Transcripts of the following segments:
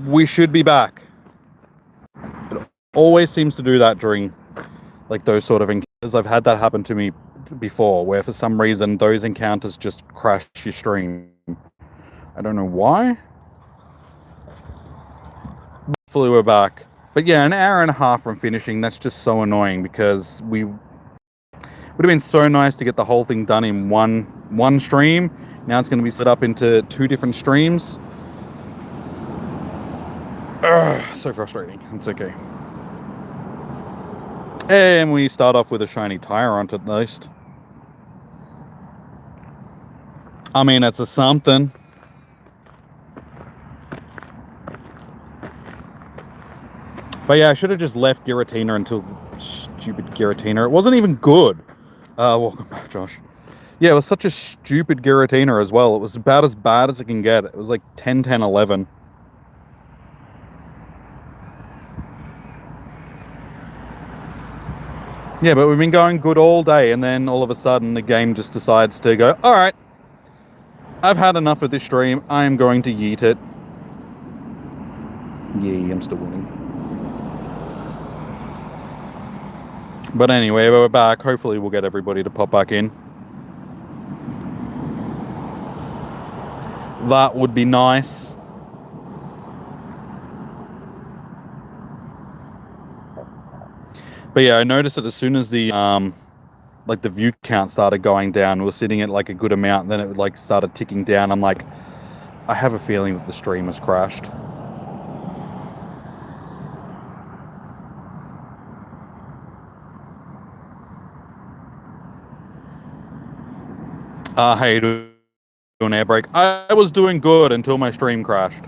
we should be back. It always seems to do that during like those sort of encounters. I've had that happen to me before, where for some reason those encounters just crash your stream. I don't know why. Hopefully we're back. But yeah, an hour and a half from finishing, that's just so annoying because we would have been so nice to get the whole thing done in one stream. Now it's going to be set up into 2 different streams. So frustrating. It's okay. And we start off with a shiny tire on it at least. I mean, it's a something. But yeah, I should have just left Giratina until stupid Giratina. It wasn't even good. Welcome back, Josh. Yeah, it was such a stupid Giratina as well. It was about as bad as it can get. It was like 10, 10, 11. Yeah, but we've been going good all day, and then all of a sudden the game just decides to go, alright, I've had enough of this stream. I am going to yeet it. Yee, I'm still winning. But anyway, we're back. Hopefully we'll get everybody to pop back in. That would be nice. But yeah, I noticed that as soon as the like the view count started going down, we were sitting at like a good amount, and then it like started ticking down. I'm like, I have a feeling that the stream has crashed. How you doing, Airbreak? I was doing good until my stream crashed.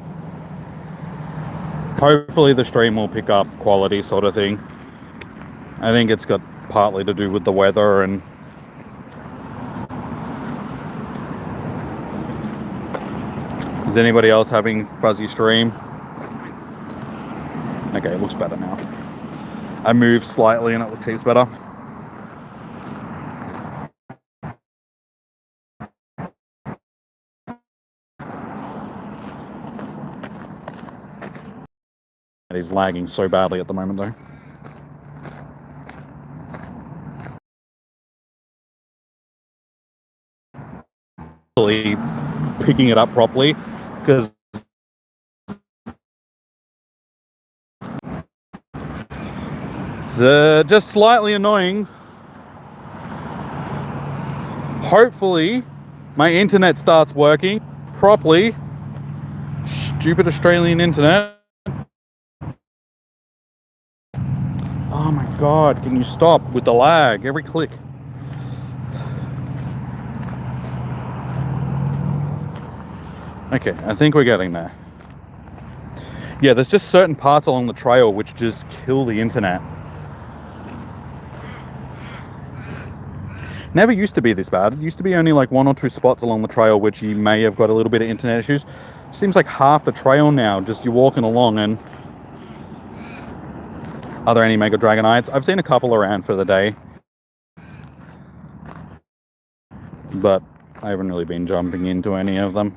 Hopefully the stream will pick up quality, sort of thing. I think it's got partly to do with the weather and is anybody else having fuzzy stream? Okay, it looks better now. I moved slightly and it looks better. It is lagging so badly at the moment though. Picking it up properly because it's just slightly annoying. Hopefully my internet starts working properly. Stupid Australian internet. Oh my god, can you stop with the lag every click? Okay, I think we're getting there. Yeah, there's just certain parts along the trail which just kill the internet. Never used to be this bad. It used to be only like 1 or 2 spots along the trail which you may have got a little bit of internet issues. Seems like half the trail now, just you're walking along and... Are there any Mega Dragonites? I've seen a couple around for the day. But I haven't really been jumping into any of them.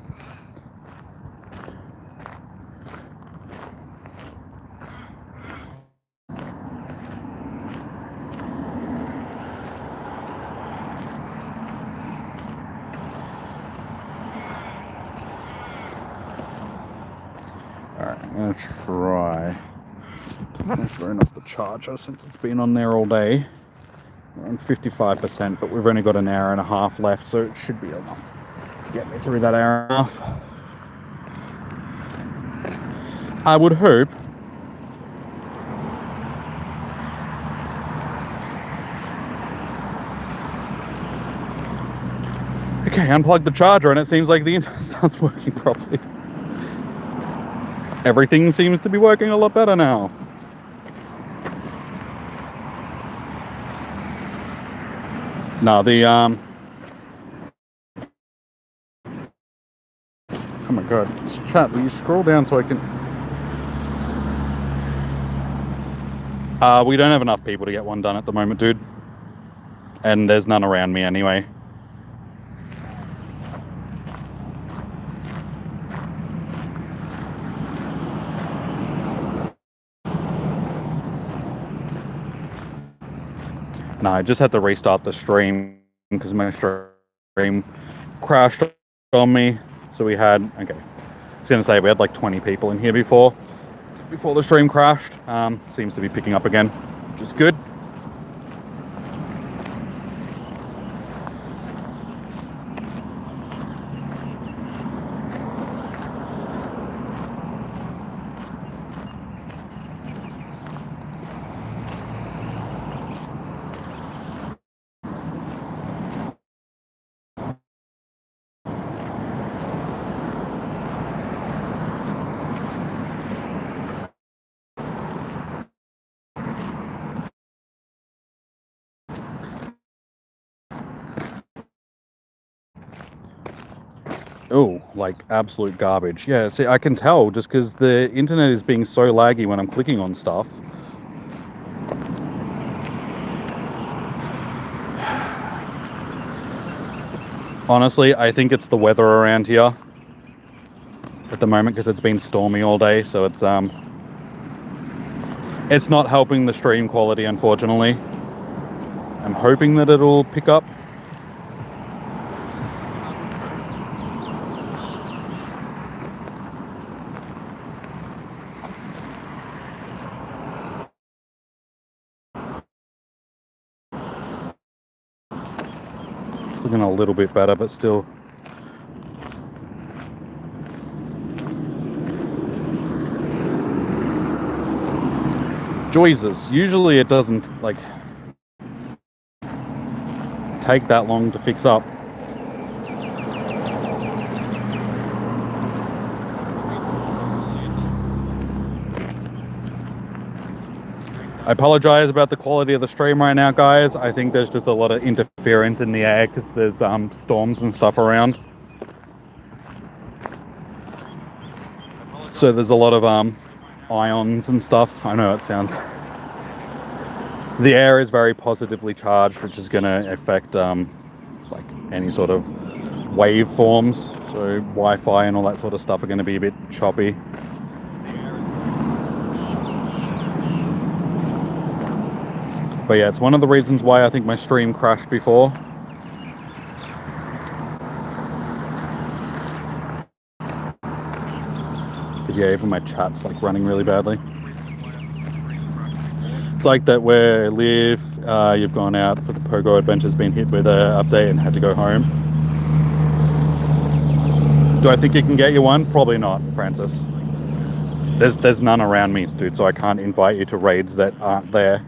Alright, I'm gonna try to take my phone off the charger since it's been on there all day. We're on 55%, but we've only got an hour and a half left, so it should be enough to get me through that hour and a half. I would hope. Okay, unplug the charger and it seems like the internet starts working properly. Everything seems to be working a lot better now. No, the oh my god, chat, will you scroll down so I can... we don't have enough people to get one done at the moment, dude. And there's none around me anyway. and I just had to restart the stream because my stream crashed on me. So we had, okay, I was going to say we had like 20 people in here before the stream crashed. Seems to be picking up again, which is good. Oh, like absolute garbage. Yeah, see, I can tell just because the internet is being so laggy when I'm clicking on stuff. Honestly, I think it's the weather around here at the moment because it's been stormy all day, so it's not helping the stream quality, unfortunately. I'm hoping that it'll pick up. It's looking a little bit better, but still. Jesus, usually it doesn't like take that long to fix up. I apologize about the quality of the stream right now, guys. I think there's just a lot of interference in the air because there's storms and stuff around. So there's a lot of ions and stuff. I know it sounds... The air is very positively charged, which is going to affect like any sort of waveforms. So Wi-Fi and all that sort of stuff are going to be a bit choppy. But yeah, it's one of the reasons why I think my stream crashed before. Because yeah, even my chat's like running really badly. It's like that where I live, you've gone out for the Pogo Adventures, been hit with an update and had to go home. Do I think you can get you one? Probably not, Francis. There's none around me, dude, so I can't invite you to raids that aren't there.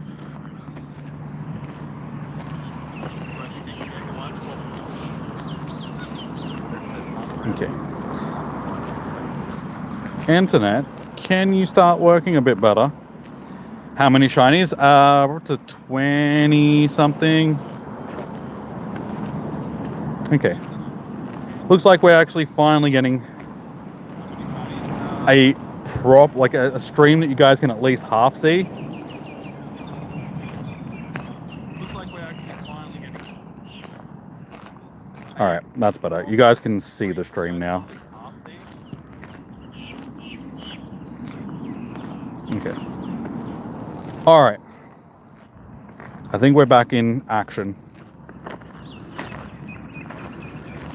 Okay. Internet, can you start working a bit better? How many shinies? We're up to 20 something. Okay. Looks like we're actually finally getting a a stream that you guys can at least half see. Looks like we're actually finally getting. All right, that's better. You guys can see the stream now. Okay. All right. I think we're back in action.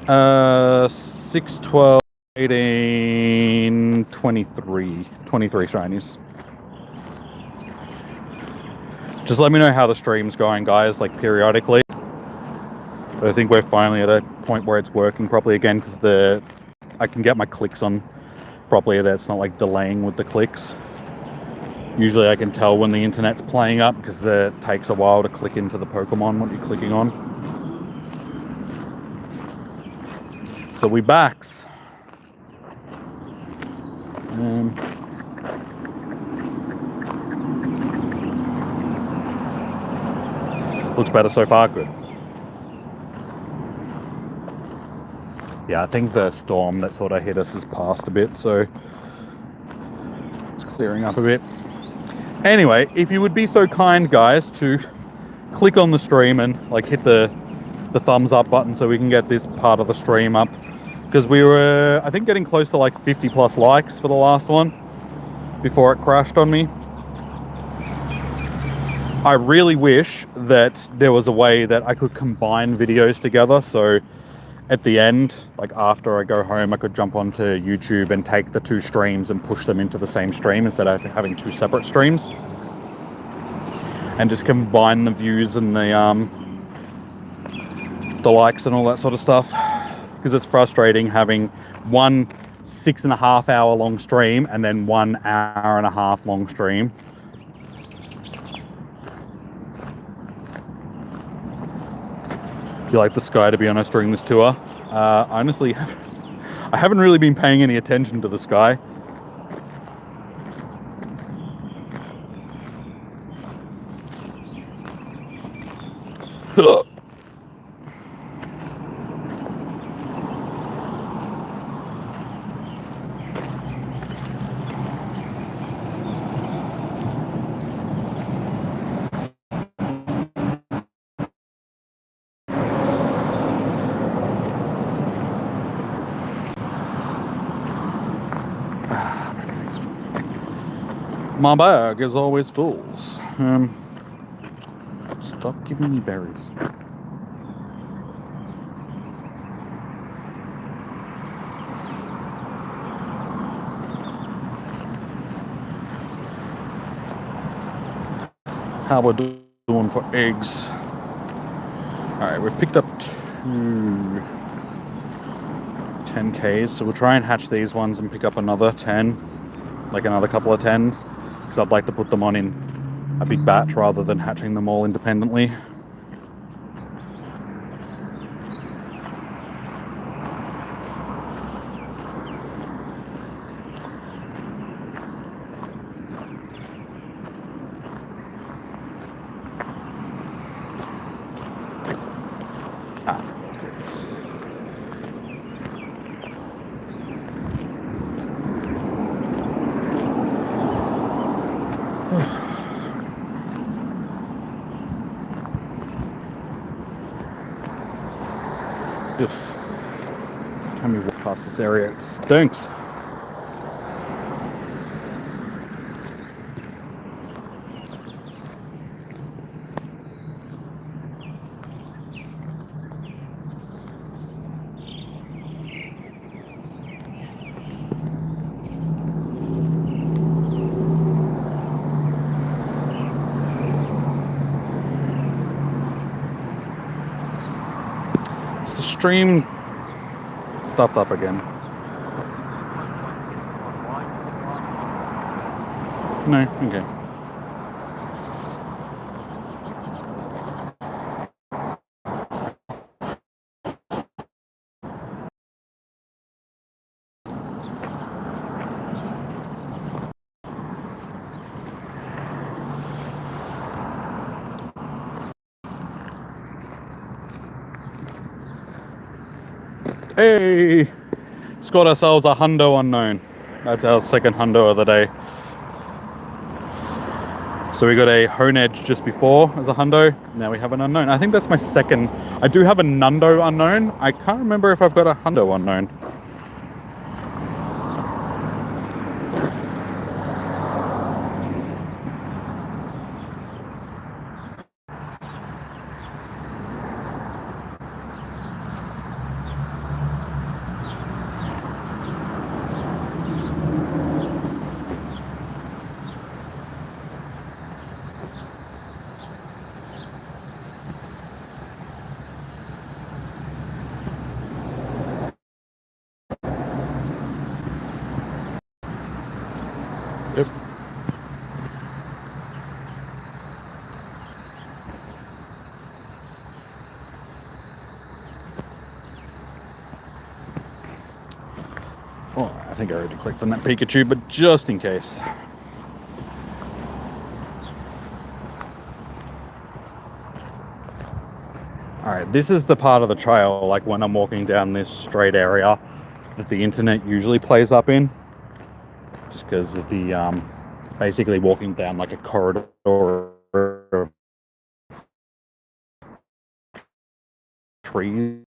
6, 12, 18, 23 shinies. Just let me know how the stream's going, guys, like periodically. But I think we're finally at a point where it's working properly again because I can get my clicks on properly. That's not like delaying with the clicks. Usually I can tell when the internet's playing up because it takes a while to click into the Pokemon, what you're clicking on. So we backs. Looks better so far, good. Yeah, I think the storm that sort of hit us has passed a bit, so it's clearing up a bit. Anyway, if you would be so kind, guys, to click on the stream and like hit the thumbs up button so we can get this part of the stream up, because we were, I think, getting close to like 50 plus likes for the last one before it crashed on me. I really wish that there was a way that I could combine videos together. So at the end, like after I go home, I could jump onto YouTube and take the two streams and push them into the same stream instead of having two separate streams, and just combine the views and the likes and all that sort of stuff. Because it's frustrating having one 6.5 hour long stream and then 1 hour and a half long stream. Do you like the sky, to be honest, during this tour? Honestly, I haven't really been paying any attention to the sky. My bag is always full. Stop giving me berries. How we're doing for eggs? Alright, we've picked up 2 10Ks, so we'll try and hatch these ones and pick up another 10, like another couple of 10s, because I'd like to put them on in a big batch rather than hatching them all independently. Time we walk past this area, it stinks. Is the stream stuffed up again? No? Okay. Hey! Just got ourselves a hundo unknown. That's our second hundo of the day. So we got a hone edge just before as a hundo. Now we have an unknown. I think that's my second. I do have a nundo unknown. I can't remember if I've got a hundo unknown. Yep. Oh, I think I already clicked on that Pikachu, but just in case. Alright, this is the part of the trail, like when I'm walking down this straight area, that the internet usually plays up in. Just because of the, it's basically walking down like a corridor of trees.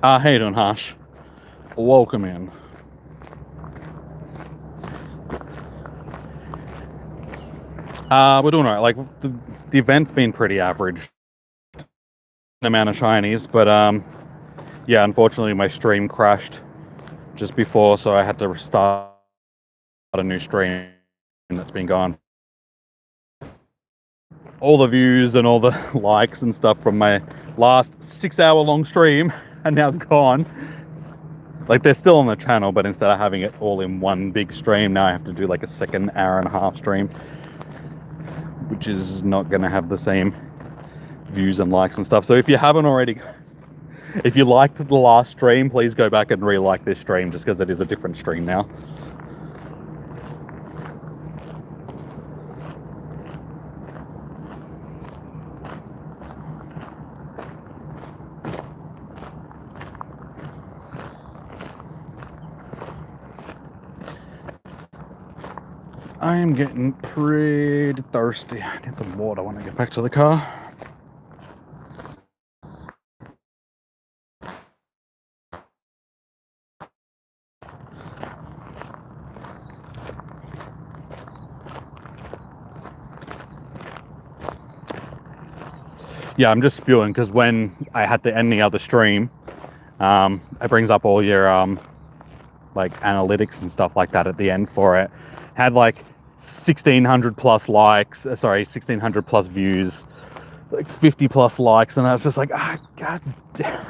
How you doing, Harsh? Welcome in. We're doing alright. Like, the event's been pretty average. The amount of shinies, but yeah, unfortunately my stream crashed just before, so I had to start a new stream that's been gone. All the views and all the likes and stuff from my last 6-hour-long stream are now gone. Like, they're still on the channel, but instead of having it all in one big stream, now I have to do like a second hour-and-a-half stream, which is not gonna have the same views and likes and stuff. So if you haven't already, if you liked the last stream, please go back and re-like this stream, just because it is a different stream now. I am getting pretty thirsty. I need some water when I get back to the car. Yeah, I'm just spewing because when I had to end the other stream, it brings up all your like analytics and stuff like that at the end for it. Had like 1,600 plus likes, 1,600 plus views, like 50 plus likes, and I was just like, god damn.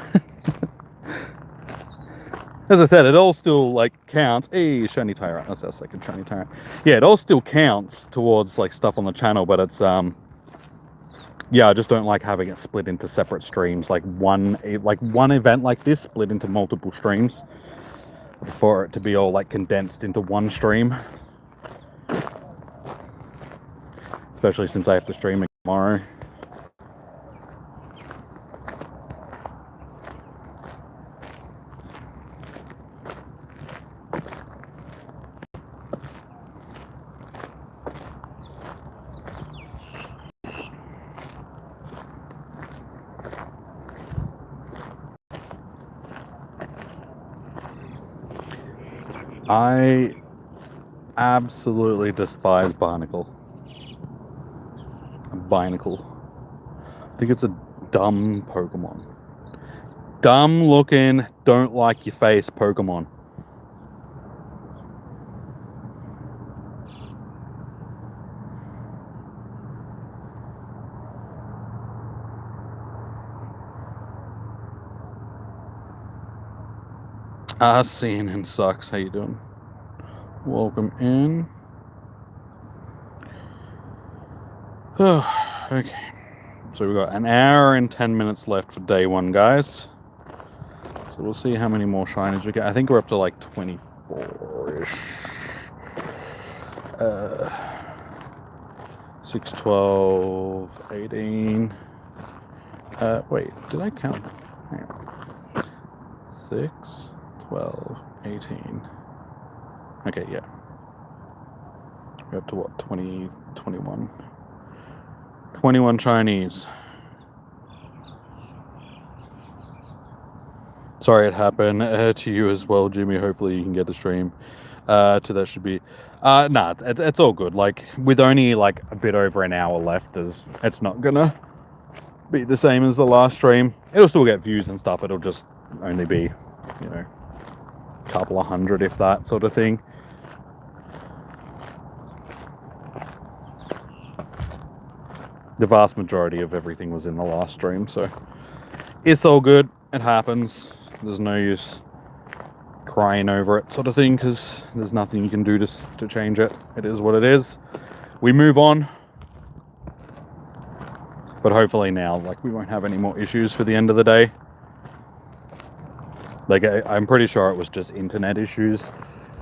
As I said, it all still like counts. Hey, shiny tyrant, that's our second shiny tyrant. Yeah, it all still counts towards like stuff on the channel, but it's yeah, I just don't like having it split into separate streams, like one event like this split into multiple streams, for it to be all like condensed into one stream. Especially since I have to stream it tomorrow. I absolutely despise Barnacle. Binacle. I think it's a dumb Pokemon. Dumb looking, don't like your face Pokemon. CNN sucks. How you doing? Welcome in. Okay. So we've got an hour and 10 minutes left for day one, guys. So we'll see how many more shinies we get. I think we're up to like 24-ish. 6, 12, 18. Wait, did I count? Hang on. 6, 12, 18. Okay, yeah. We're up to what? 20, 21. 21 Chinese. Sorry it happened to you as well, Jimmy. Hopefully you can get the stream. To that should be... nah, it's all good. Like, with only like a bit over an hour left, it's not gonna be the same as the last stream. It'll still get views and stuff. It'll just only be, you know, a couple of hundred, if that sort of thing. The vast majority of everything was in the last stream, so it's all good. It happens. There's no use crying over it, sort of thing, because there's nothing you can do to change it. It is what it is. We move on, but hopefully now, like, we won't have any more issues for the end of the day. Like, I'm pretty sure it was just internet issues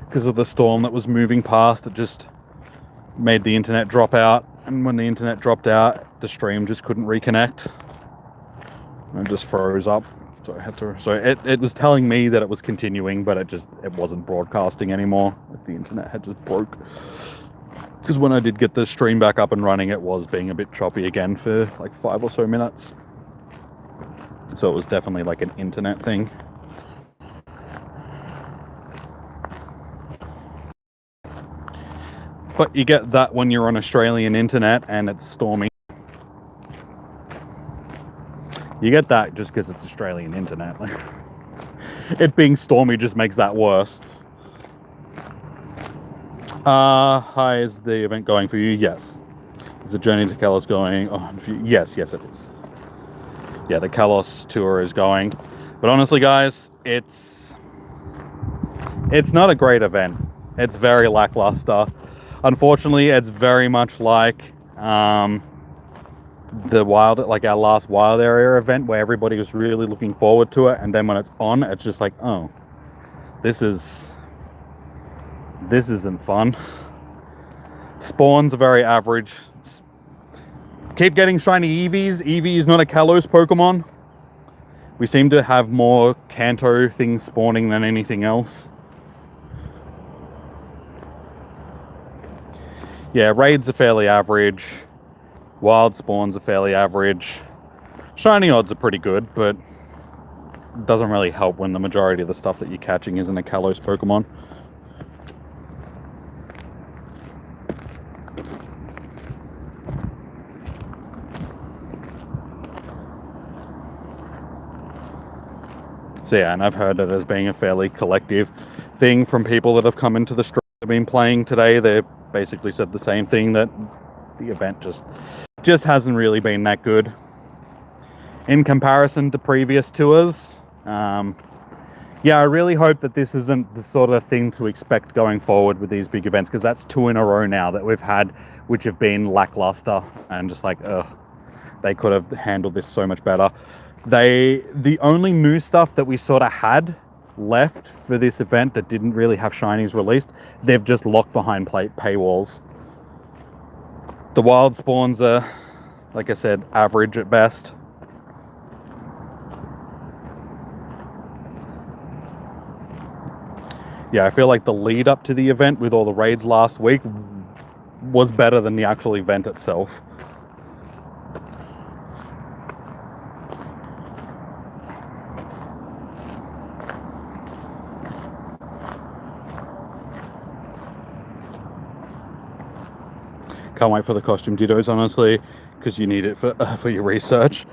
because of the storm that was moving past. It just made the internet drop out, and when the internet dropped out, the stream just couldn't reconnect. It just froze up. So I had to. So it was telling me that it was continuing, but it wasn't broadcasting anymore. Like, the internet had just broke. Because when I did get the stream back up and running, it was being a bit choppy again for like 5 or so minutes. So it was definitely like an internet thing. But you get that when you're on Australian internet and it's stormy. You get that just because it's Australian internet. It being stormy just makes that worse. Hi, is the event going for you? Yes. Is the journey to Kalos going? Oh, yes, it is. Yeah, the Kalos tour is going. But honestly, guys, it's not a great event. It's very lackluster. Unfortunately, it's very much like the wild, like our last wild area event, where everybody was really looking forward to it, and then when it's on, it's just like, oh, this isn't fun. Spawns are very average. Keep getting shiny Eevees. Eevee is not a Kalos Pokemon. We seem to have more Kanto things spawning than anything else. Yeah, raids are fairly average. Wild spawns are fairly average. Shiny odds are pretty good, but it doesn't really help when the majority of the stuff that you're catching isn't a Kalos Pokemon. So yeah, and I've heard it as being a fairly collective thing from people that have come into the stream that have been playing today. They basically said the same thing, that the event just hasn't really been that good in comparison to previous tours. Yeah, I really hope that this isn't the sort of thing to expect going forward with these big events, because that's 2 in a row now that we've had which have been lackluster and just like, ugh, they could have handled this so much better. The only new stuff that we sort of had left for this event that didn't really have shinies released, they've just locked behind paywalls. The wild spawns are, like I said, average at best. Yeah, I feel like the lead up to the event with all the raids last week was better than the actual event itself. Can't wait for the costume dittos, honestly, because you need it for your research.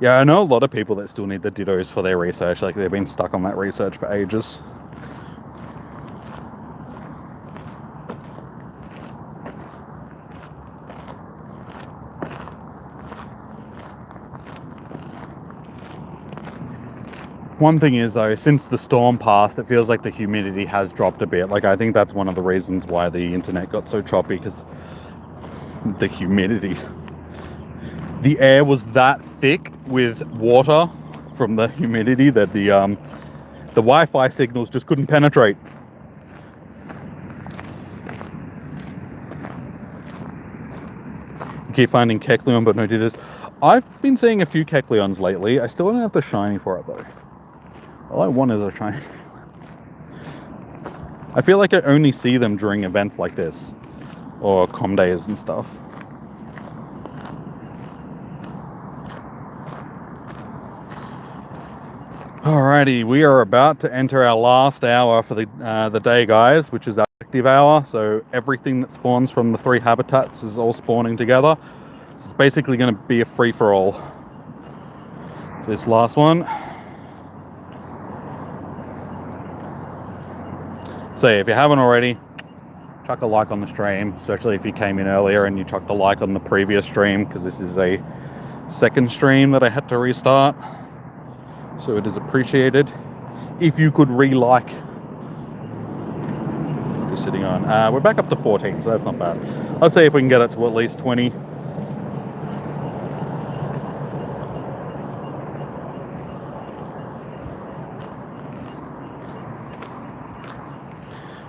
Yeah, I know a lot of people that still need the dittos for their research. Like, they've been stuck on that research for ages. One thing is, though, since the storm passed, it feels like the humidity has dropped a bit. Like, I think that's one of the reasons why the internet got so choppy, because the humidity. The air was that thick with water from the humidity that the Wi-Fi signals just couldn't penetrate. You keep finding Kecleon, but no Dittos. I've been seeing a few Kecleons lately. I still don't have the shiny for it, though. All I want is a shiny. I feel like I only see them during events like this, or com days and stuff. Alrighty, we are about to enter our last hour for the day, guys, which is our active hour. So everything that spawns from the 3 habitats is all spawning together. So it's basically going to be a free-for-all. This last one. So if you haven't already, chuck a like on the stream, especially if you came in earlier and you chucked a like on the previous stream, because this is a second stream that I had to restart. So it is appreciated if you could re-like. We're sitting on. We're back up to 14, so that's not bad. Let's see if we can get it to at least 20.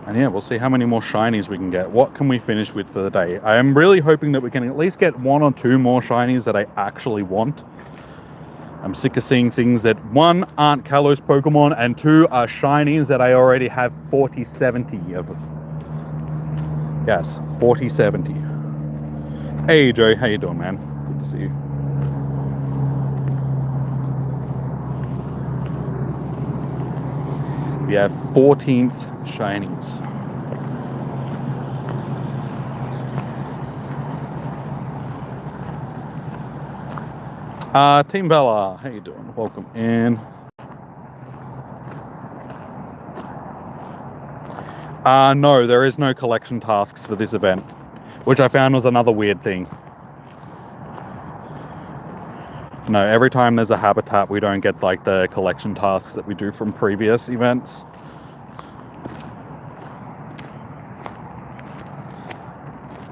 And yeah, we'll see how many more shinies we can get. What can we finish with for the day? I am really hoping that we can at least get 1 or 2 more shinies that I actually want. I'm sick of seeing things that, 1, aren't Kalos Pokemon, and 2, are shinies that I already have 40-70 of. Yes, 40-70. Hey Joe, how you doing, man? Good to see you. We have 14th shinies. Team Bella, how you doing? Welcome in. No, there is no collection tasks for this event, which I found was another weird thing. No, every time there's a habitat, we don't get like the collection tasks that we do from previous events.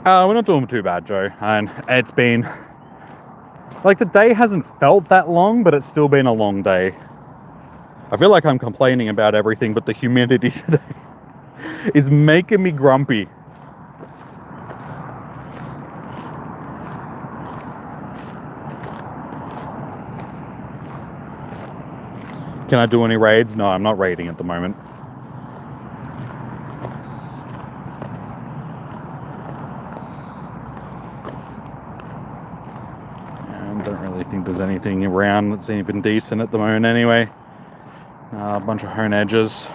We're not doing too bad, Joe, and it's been like the day hasn't felt that long, but it's still been a long day. I feel like I'm complaining about everything, but the humidity today is making me grumpy. Can I do any raids? No, I'm not raiding at the moment. And I don't really think there's anything around that's even decent at the moment anyway. A bunch of hone edges.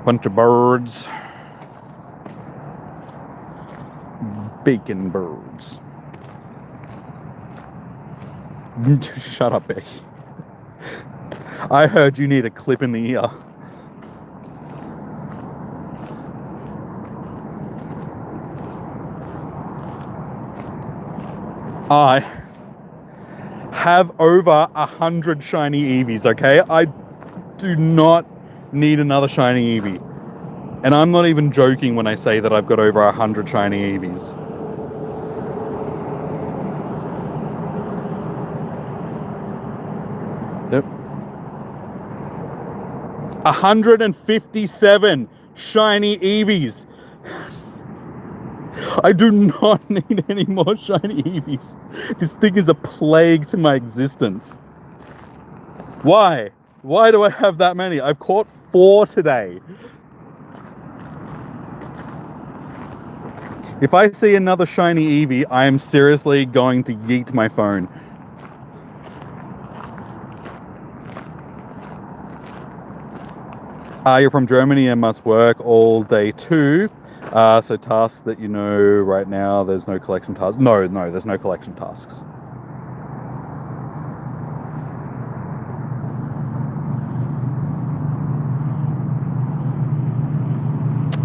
Bunch of birds. Bacon birds. Shut up, Becky. I heard you need a clip in the ear. I have over 100 shiny Eevees, okay? I do not need another shiny Eevee. And I'm not even joking when I say that I've got over 100 shiny Eevees. Yep. 157 shiny Eevees. I do not need any more shiny Eevees. This thing is a plague to my existence. Why? Why do I have that many? I've caught 4 today. If I see another shiny Eevee, I am seriously going to yeet my phone. You're from Germany and must work all day too. So tasks that you know right now, there's no collection tasks. No, there's no collection tasks.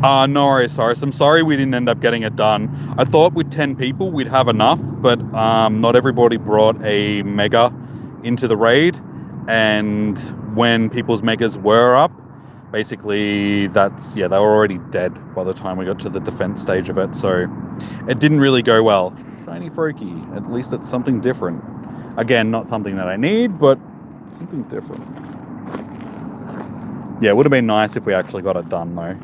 No worries, Cyrus. I'm sorry we didn't end up getting it done. I thought with 10 people we'd have enough, but not everybody brought a mega into the raid. And when people's megas were up, basically they were already dead by the time we got to the defense stage of it. So it didn't really go well. Shiny Froakie. At least it's something different. Again, not something that I need, but something different. Yeah, it would have been nice if we actually got it done though.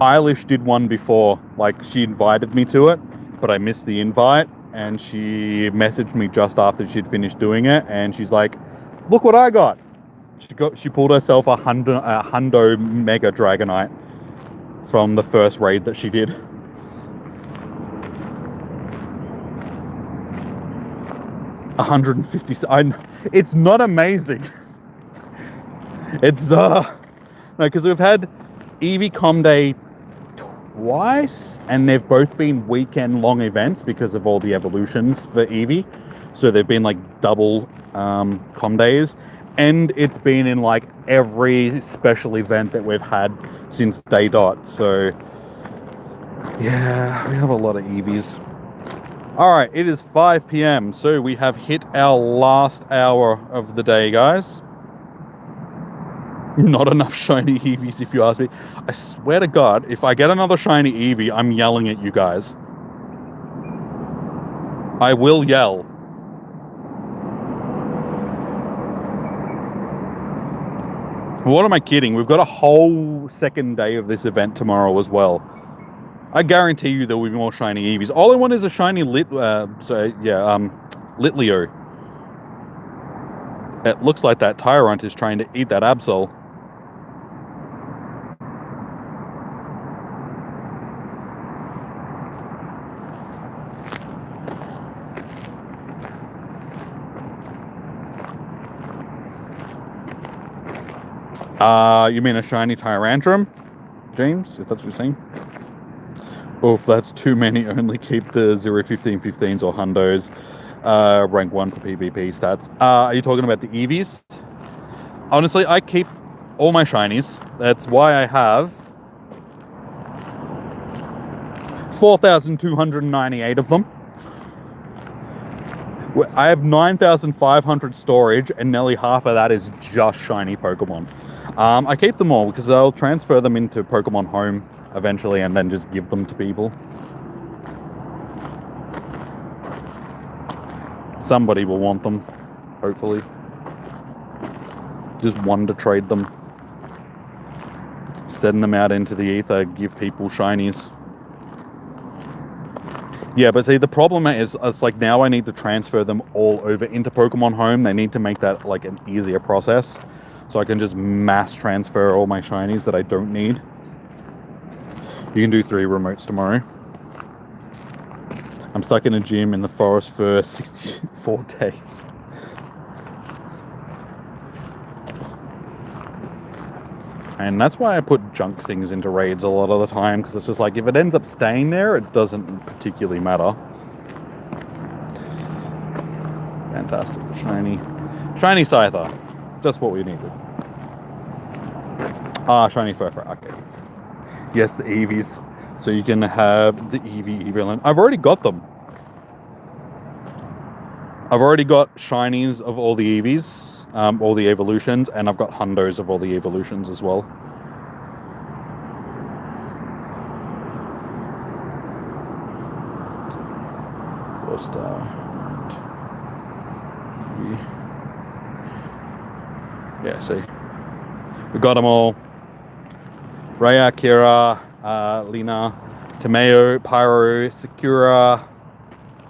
Eilish did one before, like she invited me to it, but I missed the invite, and she messaged me just after she'd finished doing it, and she's like, look what I got. She pulled herself a hundo mega Dragonite from the first raid that she did. $150. It's not amazing. It's no, because we've had Eevee Com Day twice, and they've both been weekend long events because of all the evolutions for Eevee. So they've been like double Com Days, and it's been in like every special event that we've had since day dot. So yeah, we have a lot of Eevees. All right, it is 5 p.m. So we have hit our last hour of the day, guys. Not enough shiny Eevees, if you ask me. I swear to God, if I get another shiny Eevee, I'm yelling at you guys. I will yell. What am I kidding? We've got a whole second day of this event tomorrow as well. I guarantee you there will be more shiny Eevees. All I want is a shiny Litleo. It looks like that Tyrant is trying to eat that Absol. You mean a shiny Tyrantrum, James, if that's what you're saying? Oof, that's too many. Only keep the 0-15-15s or hundos. Rank 1 for PvP stats. Are you talking about the EVs? Honestly, I keep all my shinies. That's why I have 4,298 of them. I have 9,500 storage, and nearly half of that is just shiny Pokemon. I keep them all because I'll transfer them into Pokemon Home eventually and then just give them to people. Somebody will want them, hopefully. Just one to trade them. Send them out into the ether, give people shinies. Yeah, but see, the problem is, it's like now I need to transfer them all over into Pokemon Home. They need to make that like an easier process. So I can just mass transfer all my shinies that I don't need. You can do 3 remotes tomorrow. I'm stuck in a gym in the forest for 64 days. And that's why I put junk things into raids a lot of the time, because it's just like, if it ends up staying there, it doesn't particularly matter. Fantastic. Shiny Scyther. Just what we needed. Shiny Furfur. Okay. Yes, the Eevees. So you can have the Eevee Evelyn. I've already got them. I've already got shinies of all the Eevees. All the evolutions, and I've got hundos of all the evolutions as well. Yeah, see. We got them all. Raya, Kira, Lina, Tomeo, Pyro, Sakura,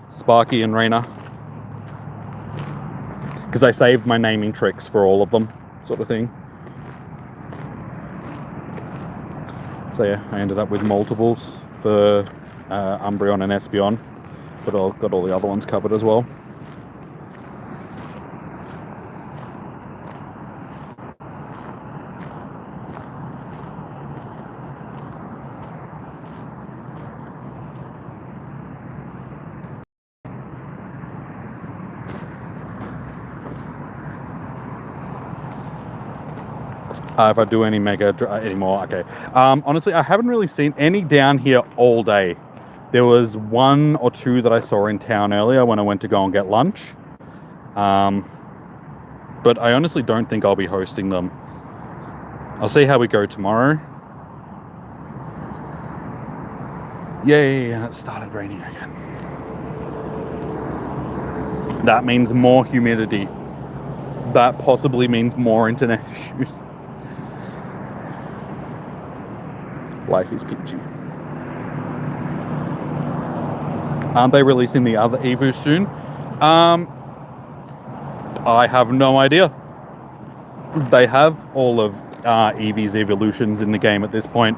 Sparky, and Reina. Because I saved my naming tricks for all of them, sort of thing. So yeah, I ended up with multiples for Umbreon and Espeon, but I got all the other ones covered as well. If I do any mega anymore, okay. Honestly, I haven't really seen any down here all day. There was 1 or 2 that I saw in town earlier when I went to go and get lunch. But I honestly don't think I'll be hosting them. I'll see how we go tomorrow. Yay, and it started raining again. That means more humidity. That possibly means more internet issues. Life is peachy. Aren't they releasing the other Eevee soon? I have no idea. They have all of Eevee's evolutions in the game at this point.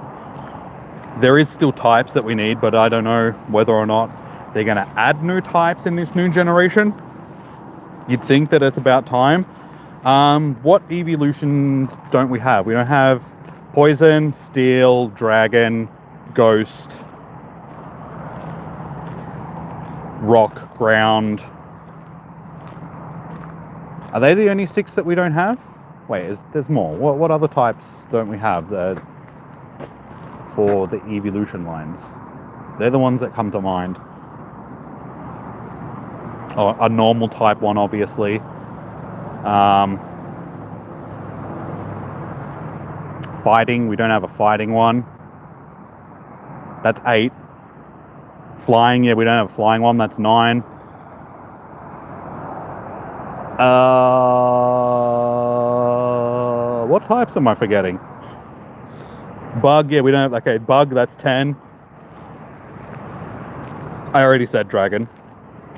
There is still types that we need, but I don't know whether or not they're going to add new types in this new generation. You'd think that it's about time. What evolutions don't we have? We don't have Poison, Steel, Dragon, Ghost, Rock, Ground. Are they the only 6 that we don't have? Wait, there's more. What other types don't we have for the evolution lines? They're the ones that come to mind. Oh, a normal type one, obviously. Fighting, we don't have a fighting one. That's 8. Flying, yeah, we don't have a flying one. That's 9. What types am I forgetting? Bug, yeah, we don't have. Okay, Bug, that's 10. I already said Dragon.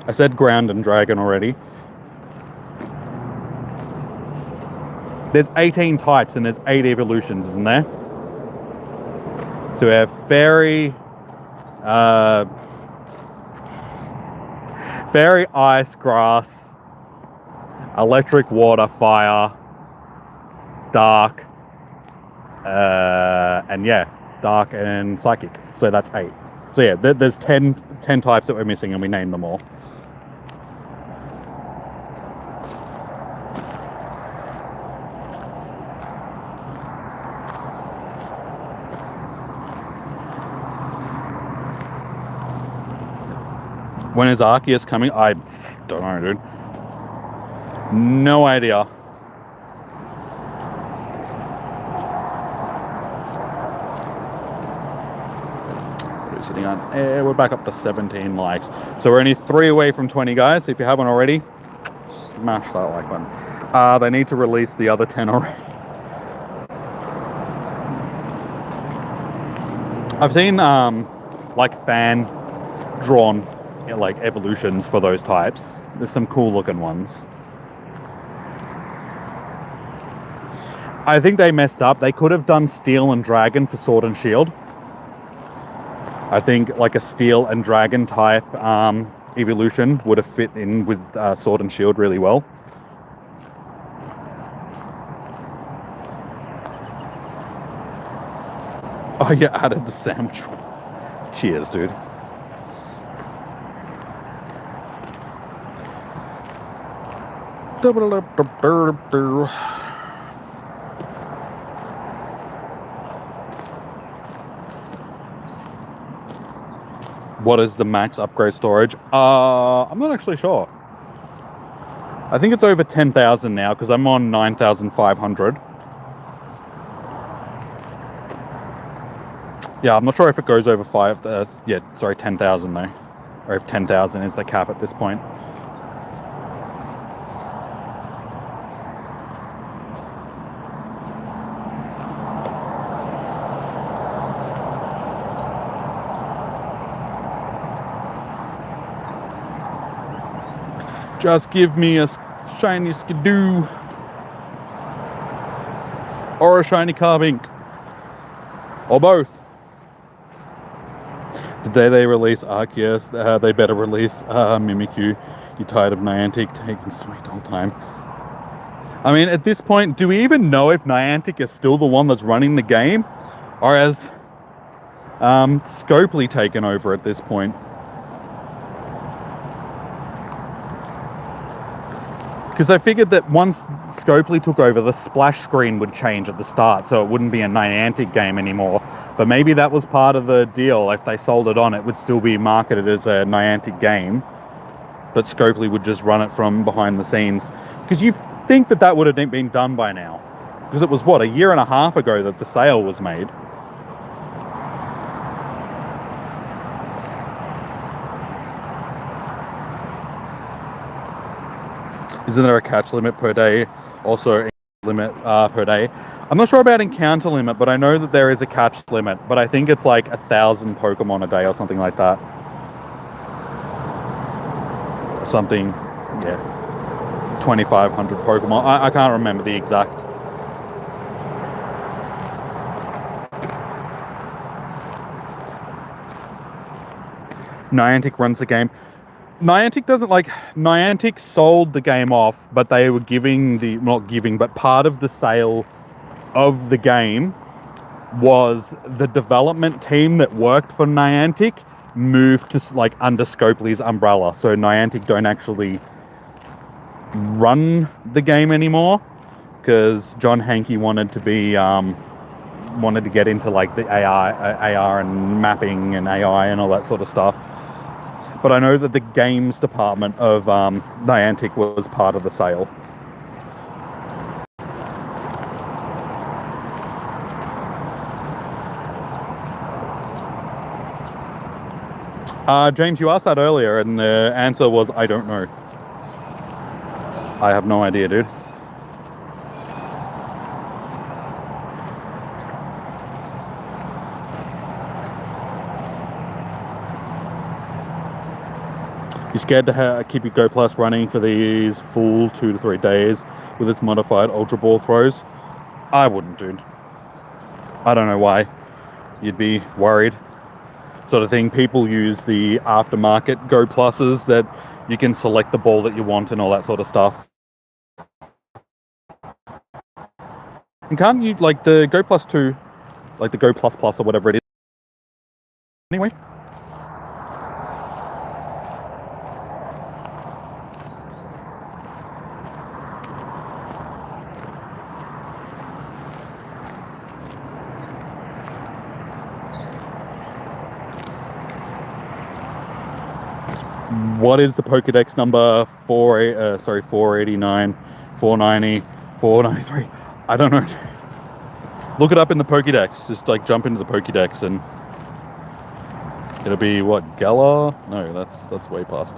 I said Ground and Dragon already. There's 18 types and there's 8 evolutions, isn't there? So we have Fairy, Fairy, Ice, Grass, Electric, Water, Fire, Dark, and yeah, Dark and Psychic. So that's 8. So yeah, there's 10 types that we're missing, and we named them all. When is Arceus coming? I don't know, dude. No idea. What are we sitting on? We're back up to 17 likes. So we're only 3 away from 20, guys. If you haven't already, smash that like button. They need to release the other 10 already. I've seen like fan drawn like evolutions for those types. There's some cool looking ones. I think they messed up. They could have done Steel and Dragon for Sword and Shield. I think like a Steel and Dragon type evolution would have fit in with Sword and Shield really well. Oh, you added the sandwich. Cheers, dude. What is the max upgrade storage? I'm not actually sure. I think it's over 10,000 now because I'm on 9,500. Yeah, I'm not sure if it goes over 10,000 though. Or if 10,000 is the cap at this point. Just give me a shiny Skidoo. Or a shiny Carbink. Or both. The day they release Arceus, they better release Mimikyu. You're tired of Niantic taking sweet old time. I mean, at this point, do we even know if Niantic is still the one that's running the game? Or has Scopely taken over at this point? Because I figured that once Scopely took over, the splash screen would change at the start, so it wouldn't be a Niantic game anymore. But maybe that was part of the deal. If they sold it on, it would still be marketed as a Niantic game, but Scopely would just run it from behind the scenes. Because you think that that would have been done by now. Because it was, what, a year and a half ago that the sale was made. Isn't there a catch limit per day? Also, limit per day. I'm not sure about encounter limit, but I know that there is a catch limit. But I think it's like 1,000 Pokemon a day or something like that. Something, yeah. 2,500 Pokemon. I can't remember the exact. Niantic runs the game. Niantic doesn't like. Niantic sold the game off, but they were giving but part of the sale of the game was the development team that worked for Niantic moved to like under Scopely's umbrella. So Niantic don't actually run the game anymore because John Hankey wanted to get into like the AR and mapping and AI and all that sort of stuff. But I know that the games department of Niantic was part of the sale. James, you asked that earlier, and the answer was, I don't know. I have no idea, dude. You scared to keep your Go Plus running for these full 2 to 3 days with its modified Ultra Ball throws? I wouldn't, dude. I don't know why you'd be worried. Sort of thing. People use the aftermarket Go Pluses that you can select the ball that you want and all that sort of stuff. And can't you, like the Go Plus 2, like the Go Plus Plus or whatever it is? Anyway. What is the Pokedex number? 489, 490, 493. I don't know. Look it up in the Pokedex. Just like jump into the Pokedex and it'll be what, Galar? No, that's way past.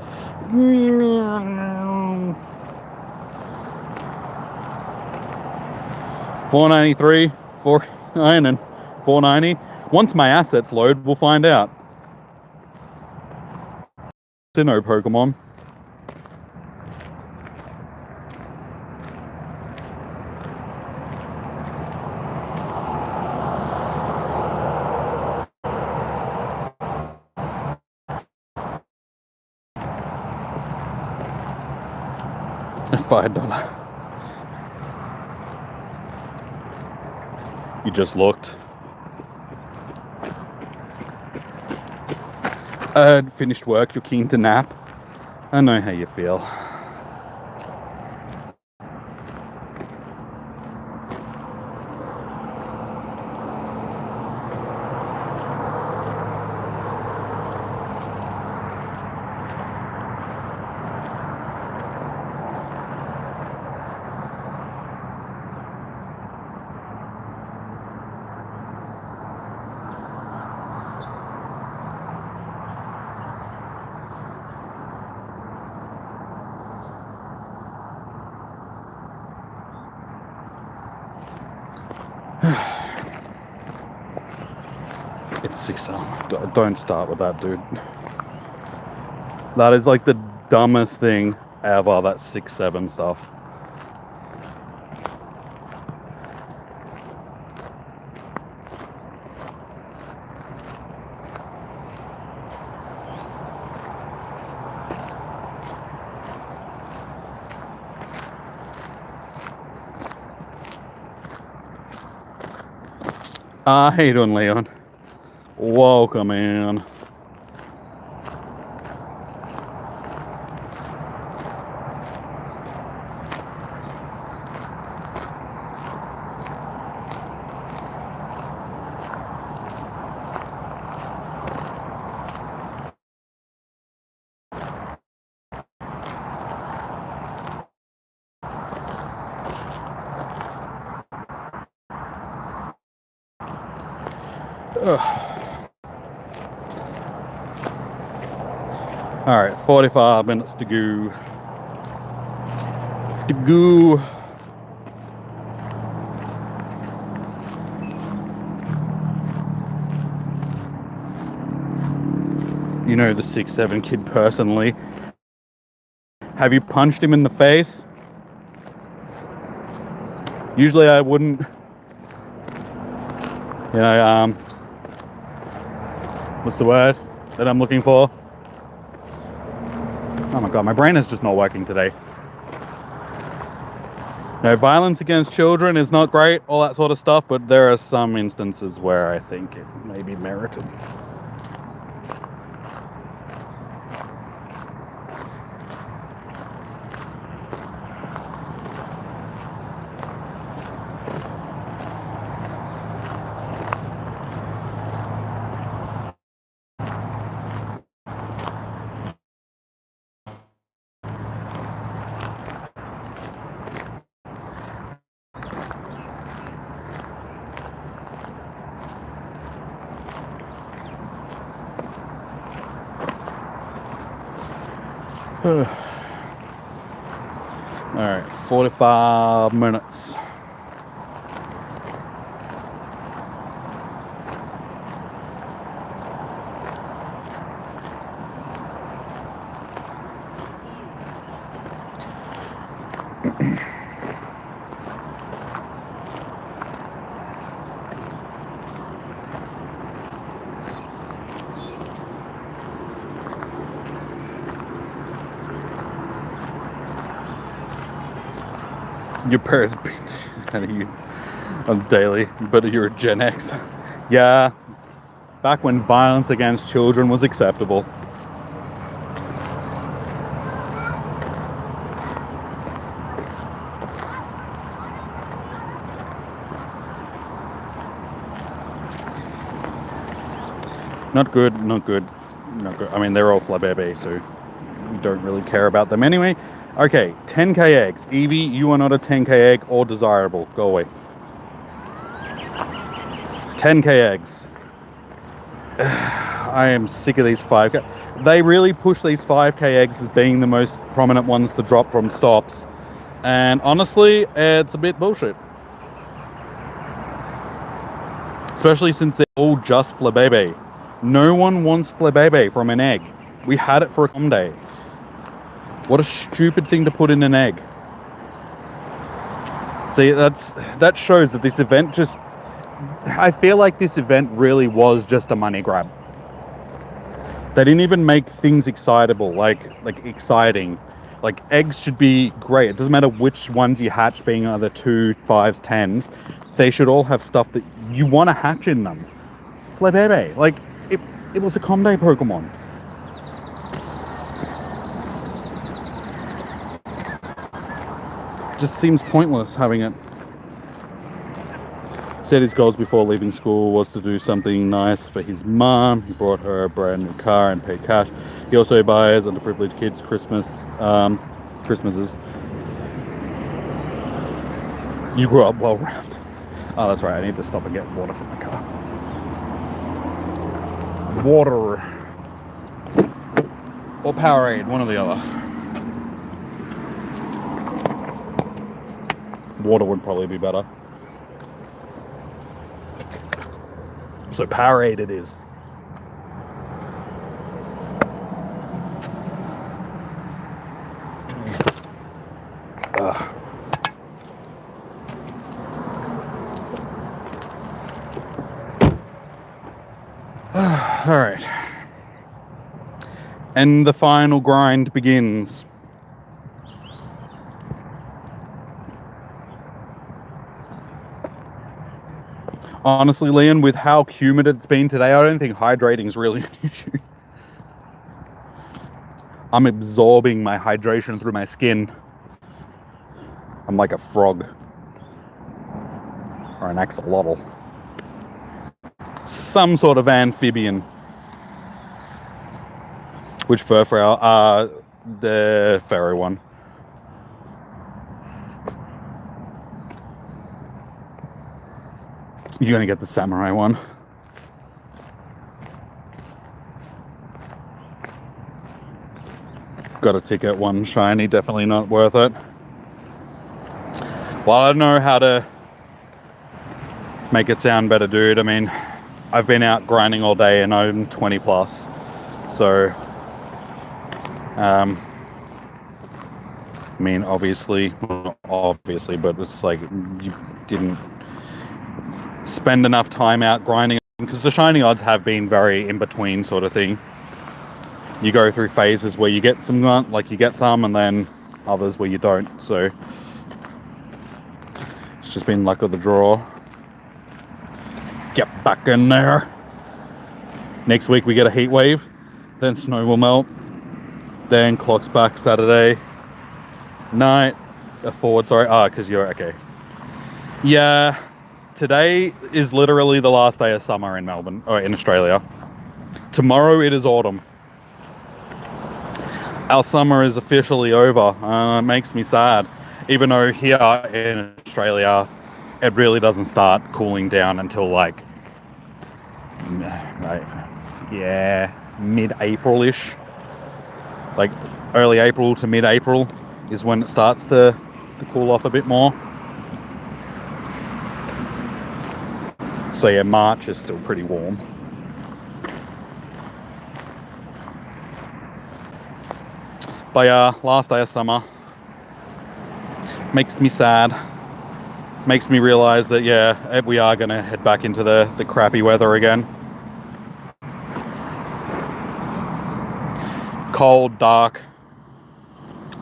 493, 409, and 490. Once my assets load, we'll find out. Sinnoh Pokemon. $5. You just looked. Finished work, you're keen to nap. I know how you feel. It's 6. Don't start with that, dude. That is like the dumbest thing ever, that 6-7 stuff. How you doing, Leon? Welcome in. Alright, 45 minutes to go. You know the 6-7 kid personally. Have you punched him in the face? Usually I wouldn't. You know, what's the word that I'm looking for? Oh my god, my brain is just not working today. No, violence against children is not great, all that sort of stuff, but there are some instances where I think it may be merited. Alright, 45 minutes. Your parents beat out of you on daily, but you're a Gen X. Yeah, back when violence against children was acceptable. Not good, not good, not good. I mean, they're all flabebe, so we don't really care about them anyway. Okay, 10k eggs. Evie, you are not a 10k egg or desirable. Go away. 10k eggs. I am sick of these 5k. They really push these 5k eggs as being the most prominent ones to drop from stops. And honestly, it's a bit bullshit. Especially since they're all just flabebe. No one wants flabebe from an egg. We had it for a com day. What a stupid thing to put in an egg. See, that shows that this event just... I feel like this event really was just a money grab. They didn't even make things excitable, like exciting. Like, eggs should be great. It doesn't matter which ones you hatch, being either 2, 5s, 10s. They should all have stuff that you want to hatch in them. Flabebe. Like, it was a com day Pokemon. Just seems pointless having it. Said his goals before leaving school was to do something nice for his mom. He bought her a brand new car and paid cash. He also buys underprivileged kids Christmases. You grew up well round. Oh, that's right. I need to stop and get water from the car. Water or Powerade, one or the other. Water would probably be better. So Powerade it is. All right. And the final grind begins. Honestly, Leon, with how humid it's been today, I don't think hydrating is really an issue. I'm absorbing my hydration through my skin. I'm like a frog. Or an axolotl. Some sort of amphibian. Which Furfrou? The Pharaoh one. You're gonna get the samurai one. Got a ticket, one shiny, definitely not worth it. Well, I don't know how to make it sound better, dude. I mean, I've been out grinding all day and I'm 20 plus. So, I mean, obviously, not obviously, but it's like you didn't spend enough time out grinding, because the shiny odds have been very in between sort of thing. You go through phases where you get some, like you get some, and then others where you don't. So it's just been luck of the draw. Get back in there. Next week we get a heat wave, then snow will melt, then clock's back Saturday night. Forward, sorry. Because you're okay. Yeah. Today is literally the last day of summer in Melbourne, or in Australia. Tomorrow it is autumn. Our summer is officially over. It makes me sad. Even though here in Australia, it really doesn't start cooling down until like mid-April-ish. Like early April to mid-April is when it starts to cool off a bit more. So yeah, March is still pretty warm. But yeah, last day of summer. Makes me sad. Makes me realise that, yeah, we are going to head back into the crappy weather again. Cold, dark,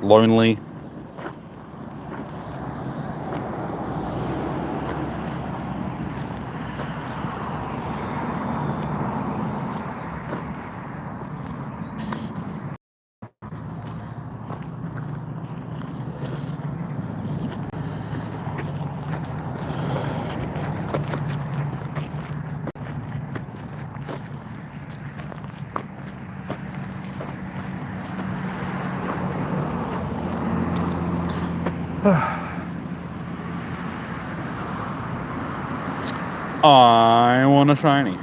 lonely. I want a shiny.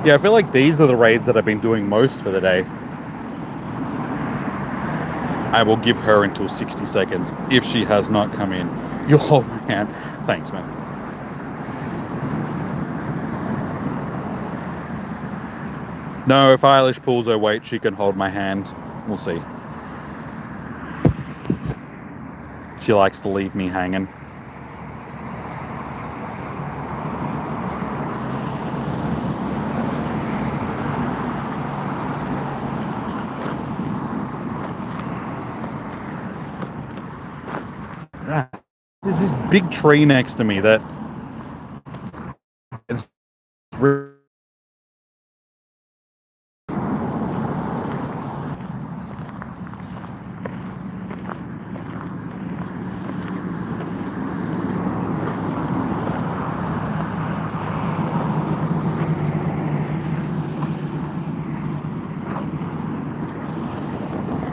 Yeah, I feel like these are the raids that I've been doing most for the day. I will give her until 60 seconds if she has not come in. You'll hold my hand. Thanks, man. No, if Eilish pulls her weight, she can hold my hand. We'll see. She likes to leave me hanging. There's this big tree next to me that it's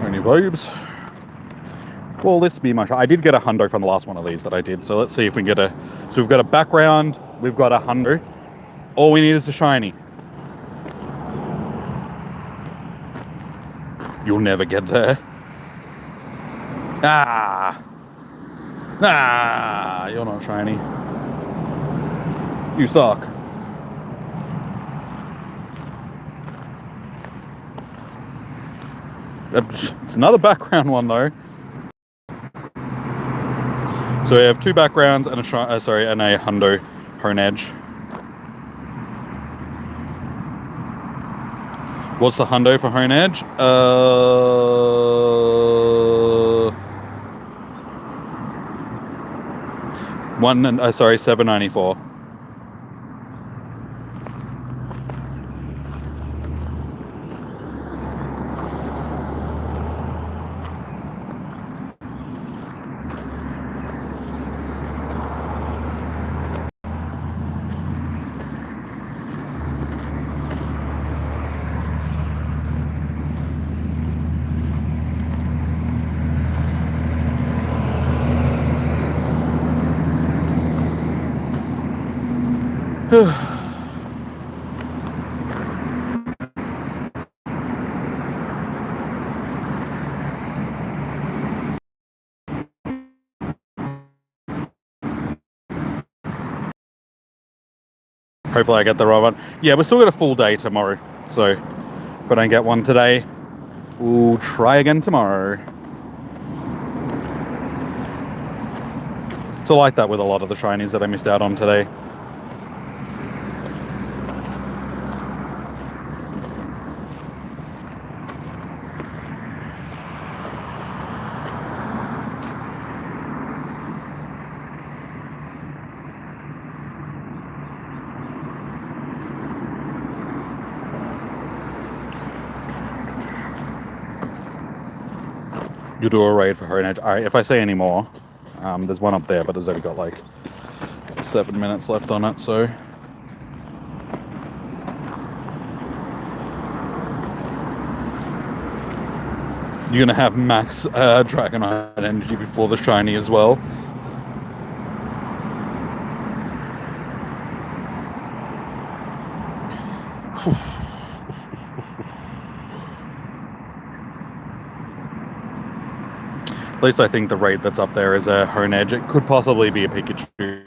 any vibes. Well, this be much. I did get a hundo from the last one of these that I did. So let's see if we can get a. So we've got a background. We've got a hundo. All we need is a shiny. You'll never get there. Ah, you're not shiny. You suck. It's another background one though. So we have two backgrounds and and a hundo hone edge. What's the hundo for hone edge? 794. Hopefully I get the right one. Yeah, we're still got a full day tomorrow. So if I don't get one today, we'll try again tomorrow. It's like that with a lot of the shinies that I missed out on today. You do a raid for her edge. Alright, if I say any more, there's one up there, but there's only got like 7 minutes left on it, so. You're gonna have max Dragonite energy before the shiny as well. At least I think the raid that's up there is a hone edge. It could possibly be a Pikachu.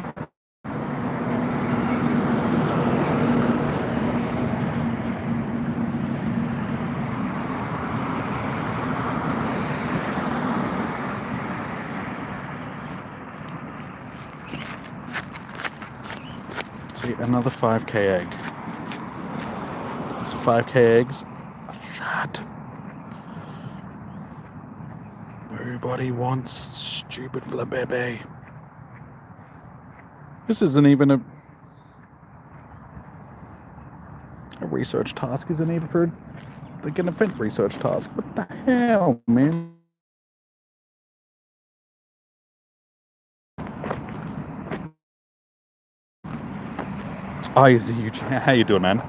See, another 5k egg. It's 5k eggs. Shut. Everybody wants stupid Flabébé. This isn't even a research task, isn't even for like an event research task. What the hell, man? Oh, is it huge? How you doing, man?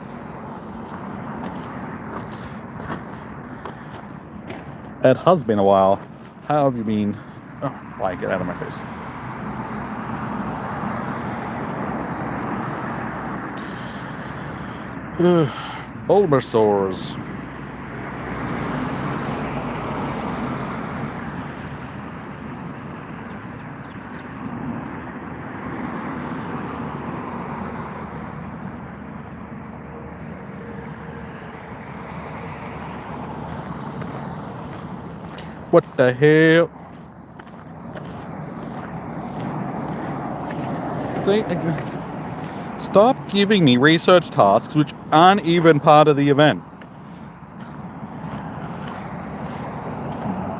It has been a while. How have you been? Oh, why? Get out of my face. Bulbasaurs. What the hell? Stop giving me research tasks which aren't even part of the event.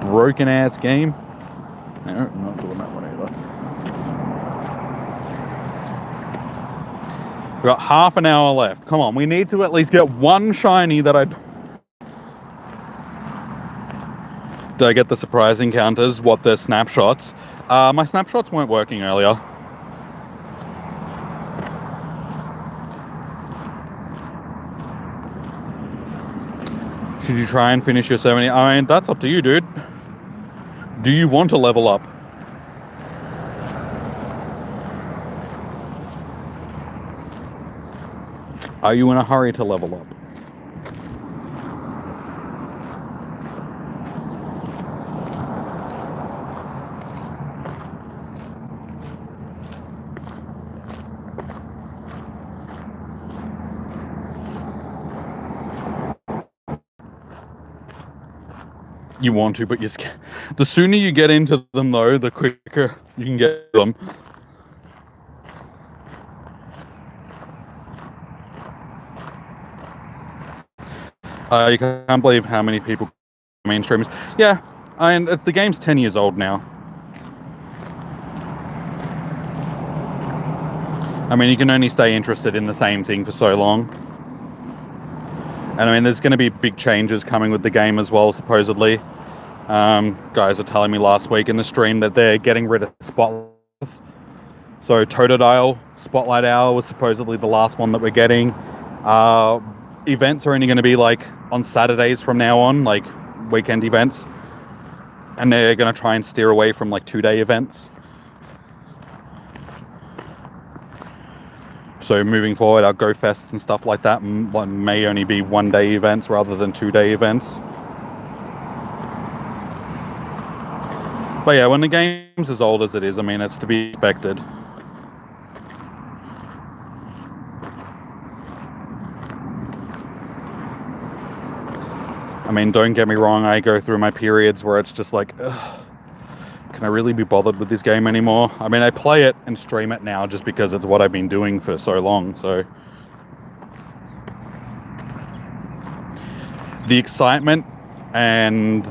Broken ass game. No, I'm not doing that one either. We've got half an hour left. Come on, we need to at least get one shiny that I... Did I get the surprise encounters? What, the snapshots? My snapshots weren't working earlier. Should you try and finish your 70? I mean, that's up to you, dude. Do you want to level up? Are you in a hurry to level up? You want to, but you're scared. The sooner you get into them, though, the quicker you can get them. You can't believe how many people mainstreamers. Yeah, and the game's 10 years old now. I mean, you can only stay interested in the same thing for so long. And I mean, there's going to be big changes coming with the game as well, supposedly. Guys are telling me last week in the stream that they're getting rid of spotlights. So Totodile Spotlight Hour was supposedly the last one that we're getting. Events are only going to be like on Saturdays from now on, like weekend events. And they're going to try and steer away from like 2-day events. So moving forward, our Go Fests and stuff like that may only be 1-day events rather than 2-day events. But yeah, when the game's as old as it is, I mean, it's to be expected. I mean, don't get me wrong, I go through my periods where it's just like, ugh, can I really be bothered with this game anymore? I mean, I play it and stream it now just because it's what I've been doing for so long, so. The excitement and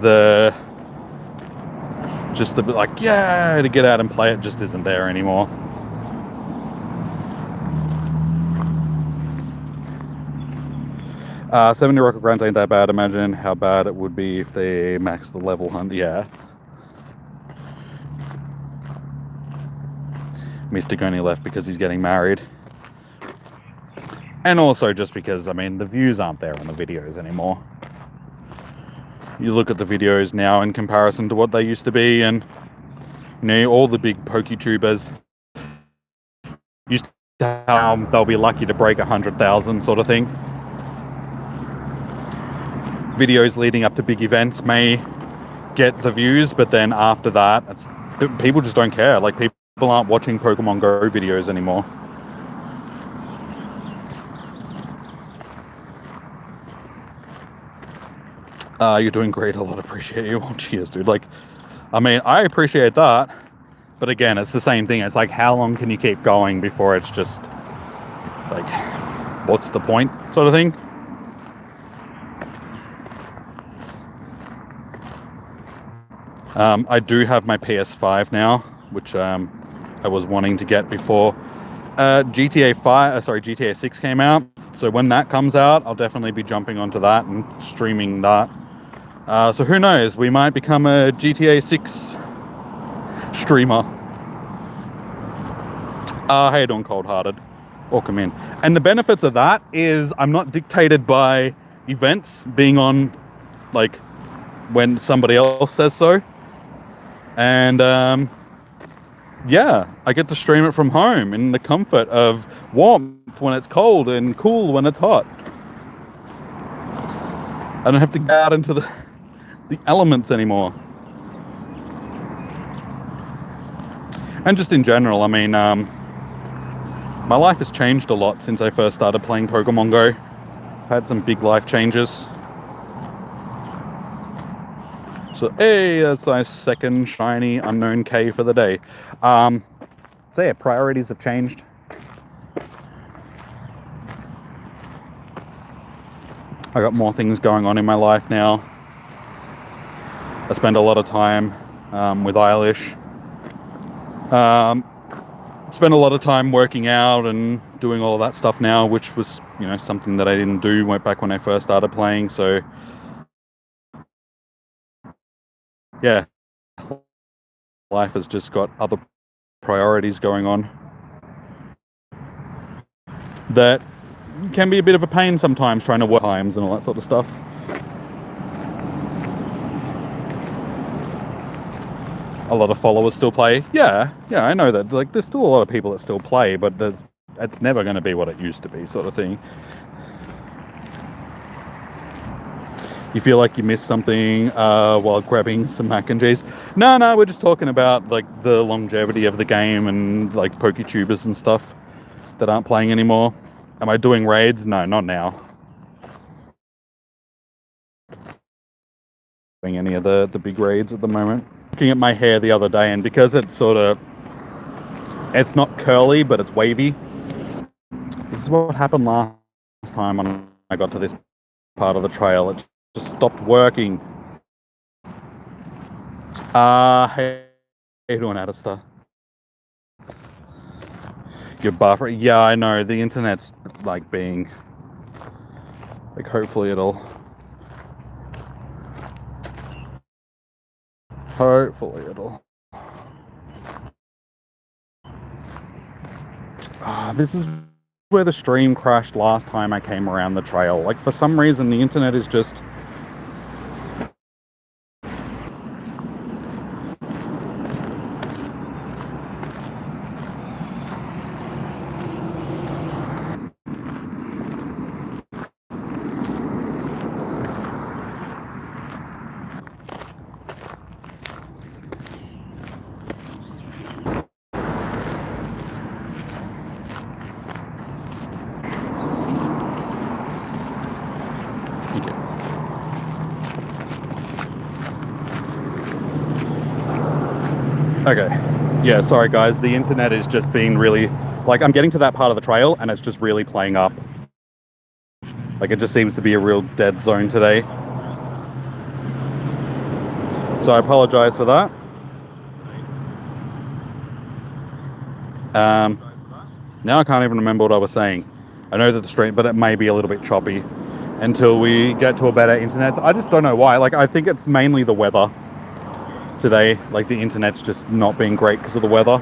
just the like, yeah, to get out and play it just isn't there anymore. Uh, 70 Rocket Grants ain't that bad. Imagine how bad it would be if they max the level hunt. Yeah. Mystic only left because he's getting married. And also just because, I mean, the views aren't there on the videos anymore. You look at the videos now in comparison to what they used to be, and you know, all the big PokeTubers used to they'll be lucky to break 100,000 sort of thing. Videos leading up to big events may get the views, but then after that, people just don't care. Like, people aren't watching Pokemon Go videos anymore. You're doing great. A lot appreciate you. Oh, cheers, dude. Like, I mean, I appreciate that, but again, it's the same thing. It's like, how long can you keep going before it's just like, what's the point, sort of thing. I do have my PS5 now, which I was wanting to get before GTA 6 came out. So when that comes out, I'll definitely be jumping onto that and streaming that. So who knows? We might become a GTA 6 streamer. How you doing, Cold Hearted? Welcome in. And the benefits of that is I'm not dictated by events being on like when somebody else says so. And yeah, I get to stream it from home in the comfort of warmth when it's cold and cool when it's hot. I don't have to go out into the elements anymore. And just in general, I mean, my life has changed a lot since I first started playing Pokemon Go. I've had some big life changes. So, hey, that's my second shiny unknown K for the day. So yeah, priorities have changed. I got more things going on in my life now. I spend a lot of time with Eilish. Spend a lot of time working out and doing all of that stuff now, which was, you know, something that I didn't do back when I first started playing. So yeah, life has just got other priorities going on that can be a bit of a pain sometimes, trying to work times and all that sort of stuff. A lot of followers still play. Yeah, I know that. Like, there's still a lot of people that still play, but it's never going to be what it used to be, sort of thing. You feel like you missed something while grabbing some mac and cheese? No, we're just talking about like the longevity of the game and like PokeTubers and stuff that aren't playing anymore. Am I doing raids? No, not now. Doing any of the big raids at the moment. Looking at my hair the other day, and because it's not curly, but it's wavy. This is what happened last time when I got to this part of the trail. It just stopped working. Hey, how you doing, Adista? You're buffering. Yeah, I know. The internet's like being... Like, hopefully it'll... This is where the stream crashed last time I came around the trail. Like, for some reason, the internet is just... Okay. Yeah, sorry guys, the internet is just being really... Like, I'm getting to that part of the trail and it's just really playing up. Like, it just seems to be a real dead zone today. So I apologize for that. Now I can't even remember what I was saying. I know that the stream, but it may be a little bit choppy until we get to a better internet. I just don't know why. Like, I think it's mainly the weather today. Like, the internet's just not being great because of the weather.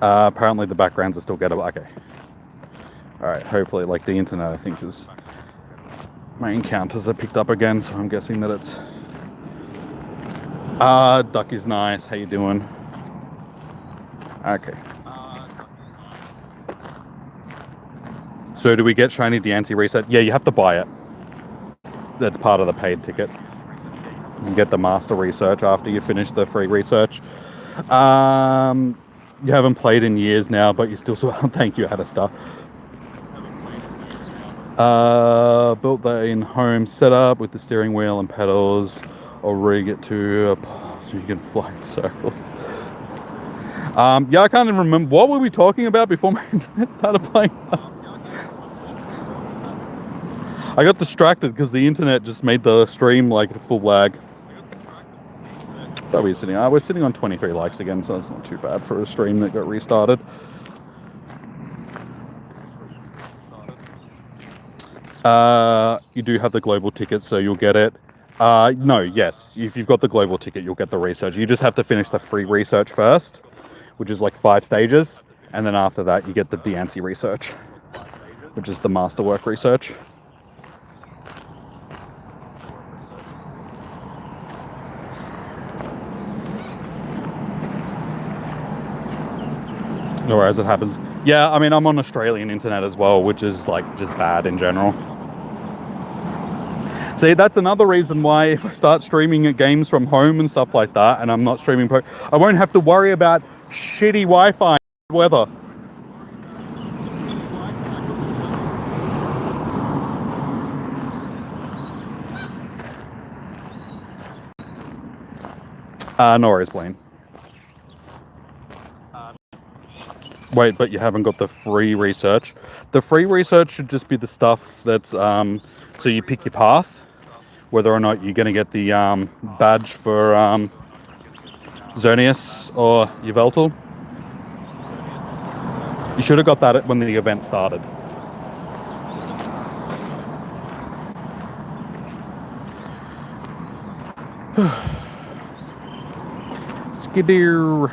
Apparently the backgrounds are still gettable. Okay. Alright, hopefully, like, the internet, I think, is... My encounters are picked up again, so I'm guessing that it's... Duck is nice. How you doing? Okay. So do we get shiny Niantic reset? Yeah, you have to buy it. That's part of the paid ticket. You get the master research after you finish the free research. You haven't played in years now, but you still... Thank you, Adista. Built that in-home setup with the steering wheel and pedals. I'll rig it to so you can fly in circles. Yeah, I can't even remember. What were we talking about before my internet started playing up? I got distracted because the internet just made the stream like full lag. What are we sitting on? We're sitting on 23 likes again, so that's not too bad for a stream that got restarted. You do have the global ticket, so you'll get it. No, yes. If you've got the global ticket, you'll get the research. You just have to finish the free research first, which is like 5 stages. And then after that, you get the Diancie research, which is the masterwork research. Or as it happens. Yeah, I mean, I'm on Australian internet as well, which is like just bad in general. See, that's another reason why if I start streaming at games from home and stuff like that, and I'm not streaming, I won't have to worry about shitty Wi-Fi weather. No worries, Blaine. Wait, but you haven't got the free research. The free research should just be the stuff that's, so you pick your path, whether or not you're going to get the badge for Xerneas or Yveltal. You should have got that when the event started. Skidoo.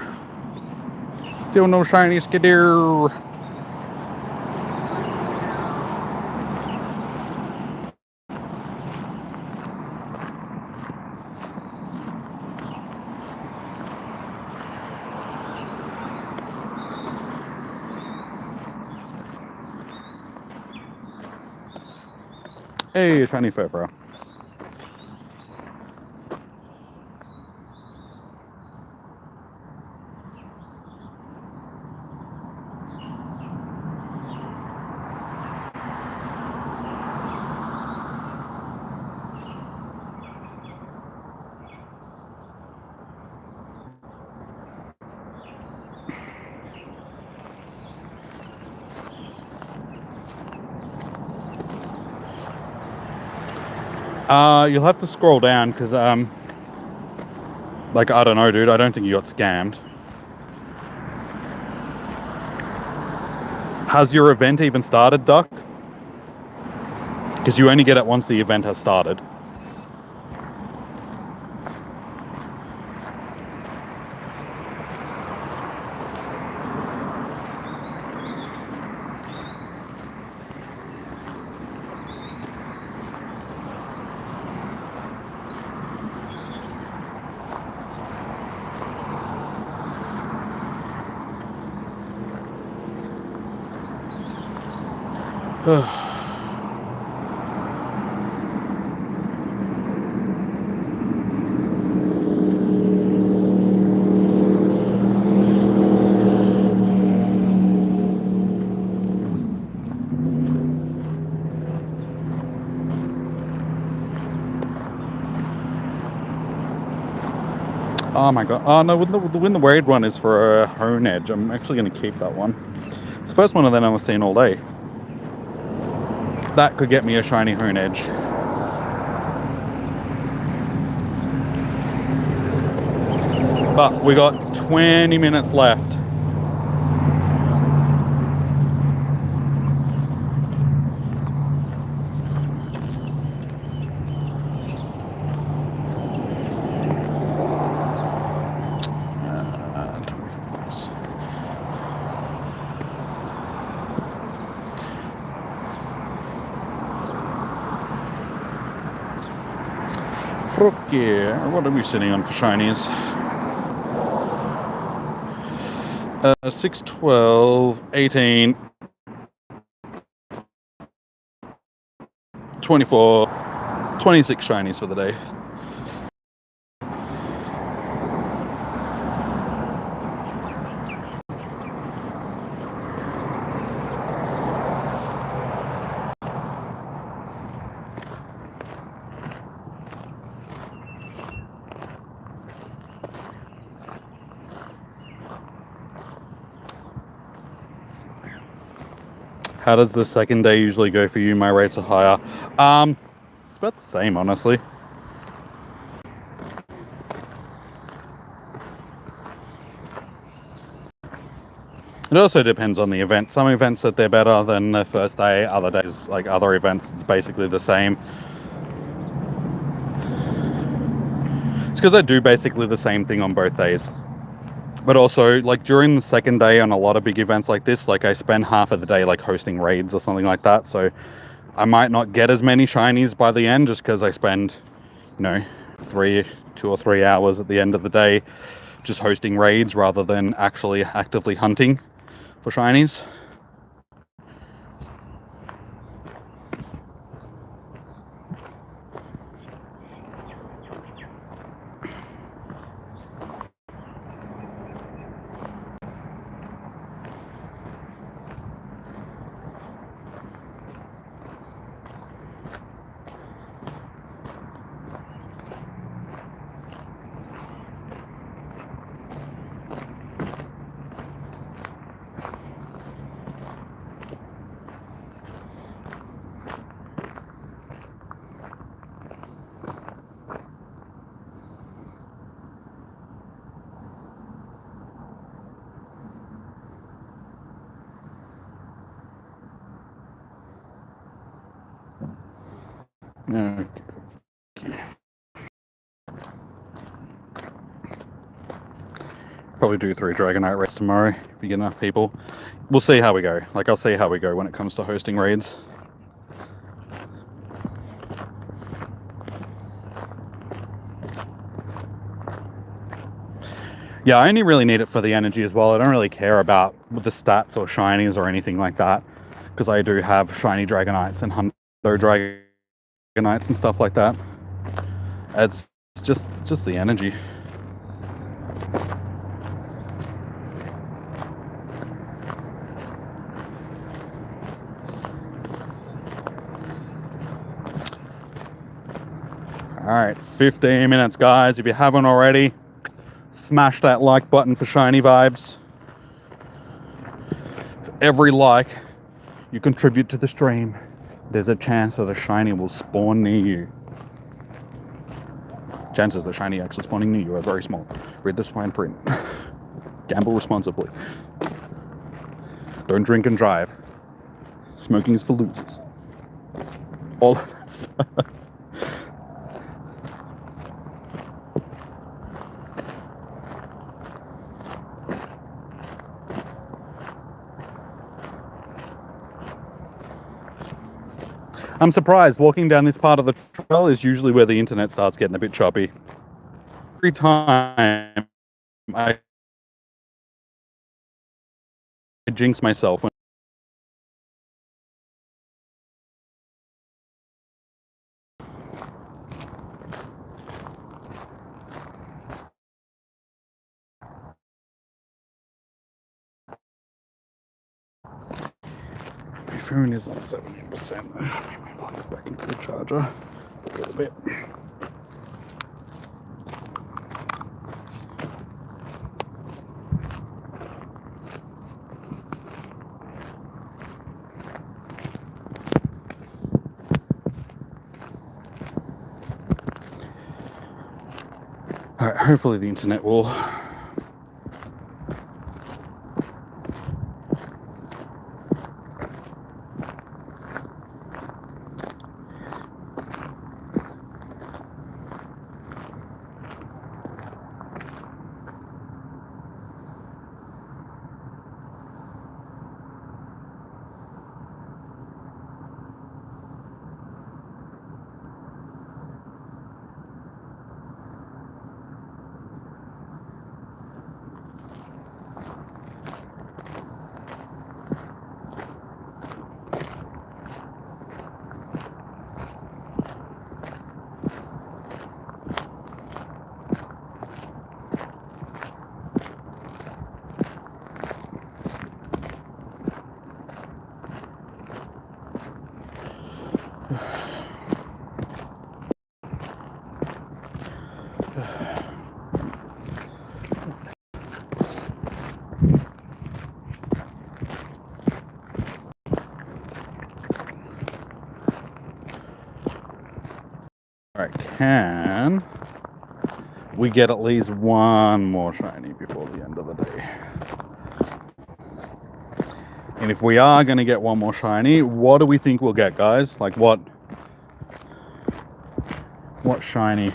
Still no shiny Skidoo. Hey, shiny Furfura. You'll have to scroll down because, like, I don't know, dude. I don't think you got scammed. Has your event even started, Duck? Because you only get it once the event has started. Oh my god. Oh no, when the weird one is for a Hone Edge, I'm actually going to keep that one. It's the first one of them I've seen all day. That could get me a shiny Hone Edge. But we got 20 minutes left. Fuck yeah. What are we sitting on for shinies? 6, 12, 18, 24, 26 shinies for the day. How does the second day usually go for you? My rates are higher. It's about the same, honestly. It also depends on the event. Some events that they're better than the first day. Other days, like other events, it's basically the same. It's because I do basically the same thing on both days. But also, like, during the second day on a lot of big events like this, like, I spend half of the day, like, hosting raids or something like that. So I might not get as many shinies by the end just because I spend, you know, 2 or 3 hours at the end of the day just hosting raids rather than actually actively hunting for shinies. Okay. Probably do 3 Dragonite raids tomorrow if we get enough people. We'll see how we go. Like, I'll see how we go when it comes to hosting raids. Yeah, I only really need it for the energy as well. I don't really care about the stats or shinies or anything like that, because I do have shiny Dragonites and Hundo Dragonites and stuff like that. It's just the energy. Alright, 15 minutes, guys. If you haven't already, smash that like button for shiny vibes. For every like you contribute to the stream, there's a chance that a shiny will spawn near you. Chances the shiny actually spawning near you are very small. Read the fine print. Gamble responsibly. Don't drink and drive. Smoking is for losers. All of that stuff. I'm surprised. Walking down this part of the trail is usually where the internet starts getting a bit choppy. Every time I jinx myself when my phone is on 70%. Let me plug it back into the charger a little bit. Alright, hopefully the internet will Alright, can we get at least one more shiny before the end of the day? And if we are going to get one more shiny, what do we think we'll get, guys? Like, what shiny?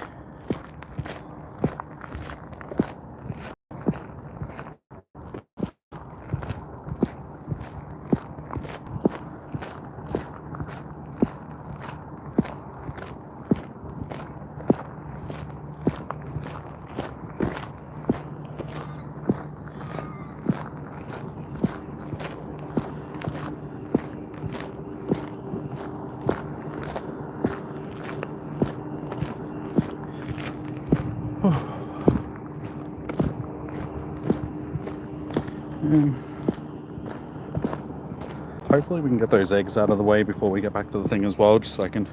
Hopefully we can get those eggs out of the way before we get back to the thing as well, just so I can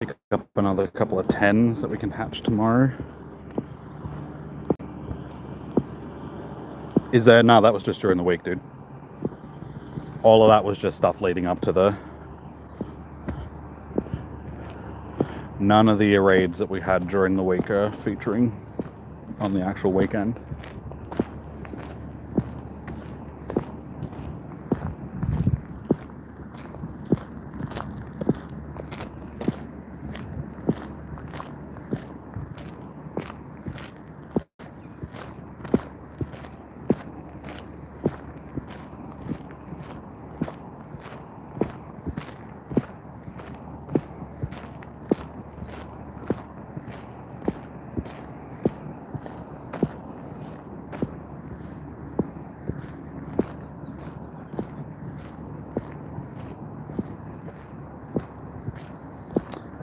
pick up another couple of 10s that we can hatch tomorrow. Is there? No, that was just during the week, dude. All of that was just stuff leading up to the... None of the raids that we had during the week are featuring on the actual weekend.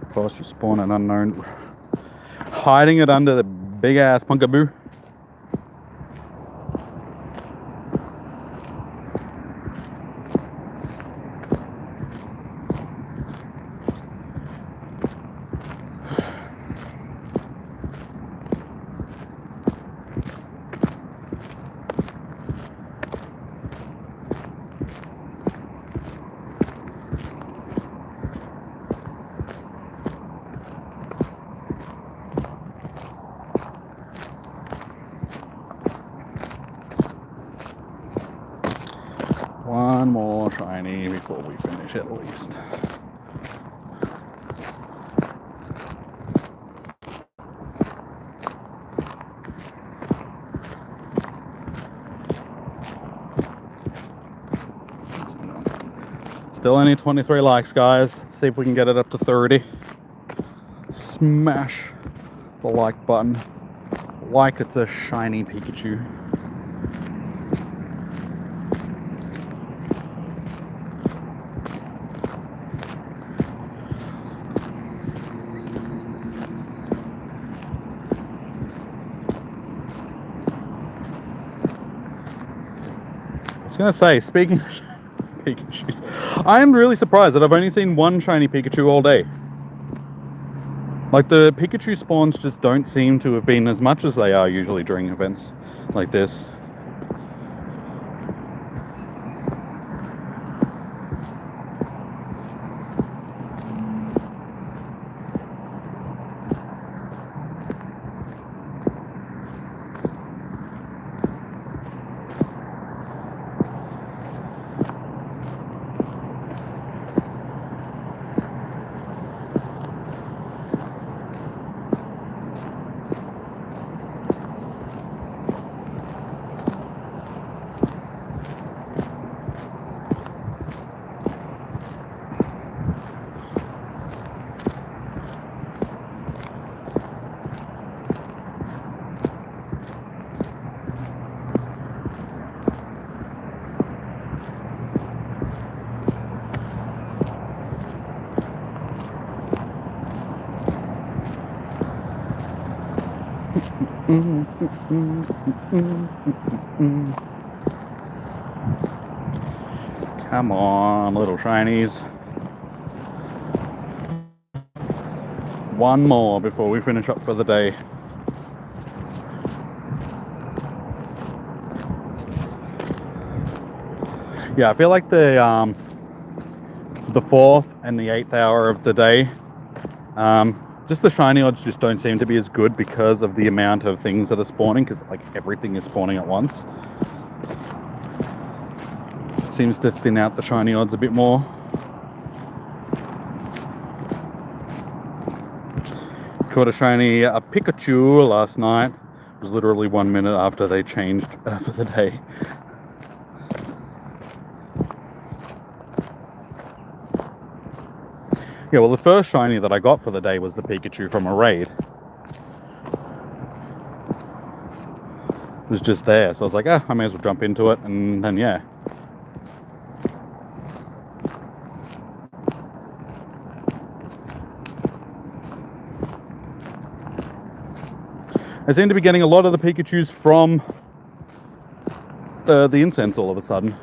Of course, you spawn an unknown, hiding it under the big ass punkaboo. One more shiny before we finish at least. Still only 23 likes, guys. See if we can get it up to 30. Smash the like button like it's a shiny Pikachu. I was gonna say, speaking of Pikachus, I am really surprised that I've only seen one shiny Pikachu all day. Like, the Pikachu spawns just don't seem to have been as much as they are usually during events like this. Come on, little shinies. One more before we finish up for the day. Yeah, I feel like the 4th and the 8th hour of the day, just the shiny odds just don't seem to be as good because of the amount of things that are spawning, because like everything is spawning at once. Seems to thin out the shiny odds a bit more. Caught a shiny Pikachu last night. It was literally 1 minute after they changed for the day. Yeah, well, the first shiny that I got for the day was the Pikachu from a raid. It was just there, so I was like, I may as well jump into it, and then yeah. I seem to be getting a lot of the Pikachus from the incense all of a sudden.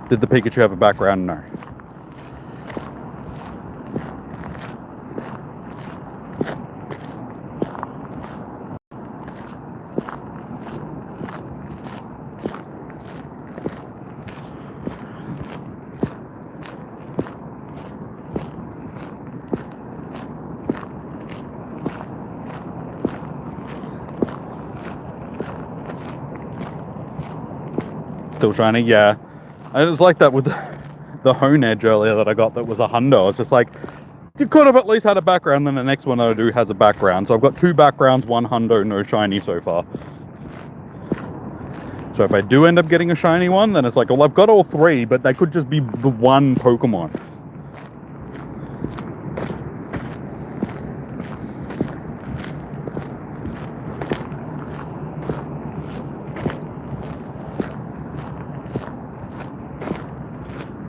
Did the Pikachu have a background? No. Still shiny, yeah. I was like that with the Hone Edge earlier that I got that was a hundo. I was just like, you could have at least had a background, then the next one that I do has a background. So I've got 2 backgrounds, 1 hundo, no shiny so far. So if I do end up getting a shiny one, then it's like, well, I've got all 3, but they could just be the one Pokemon.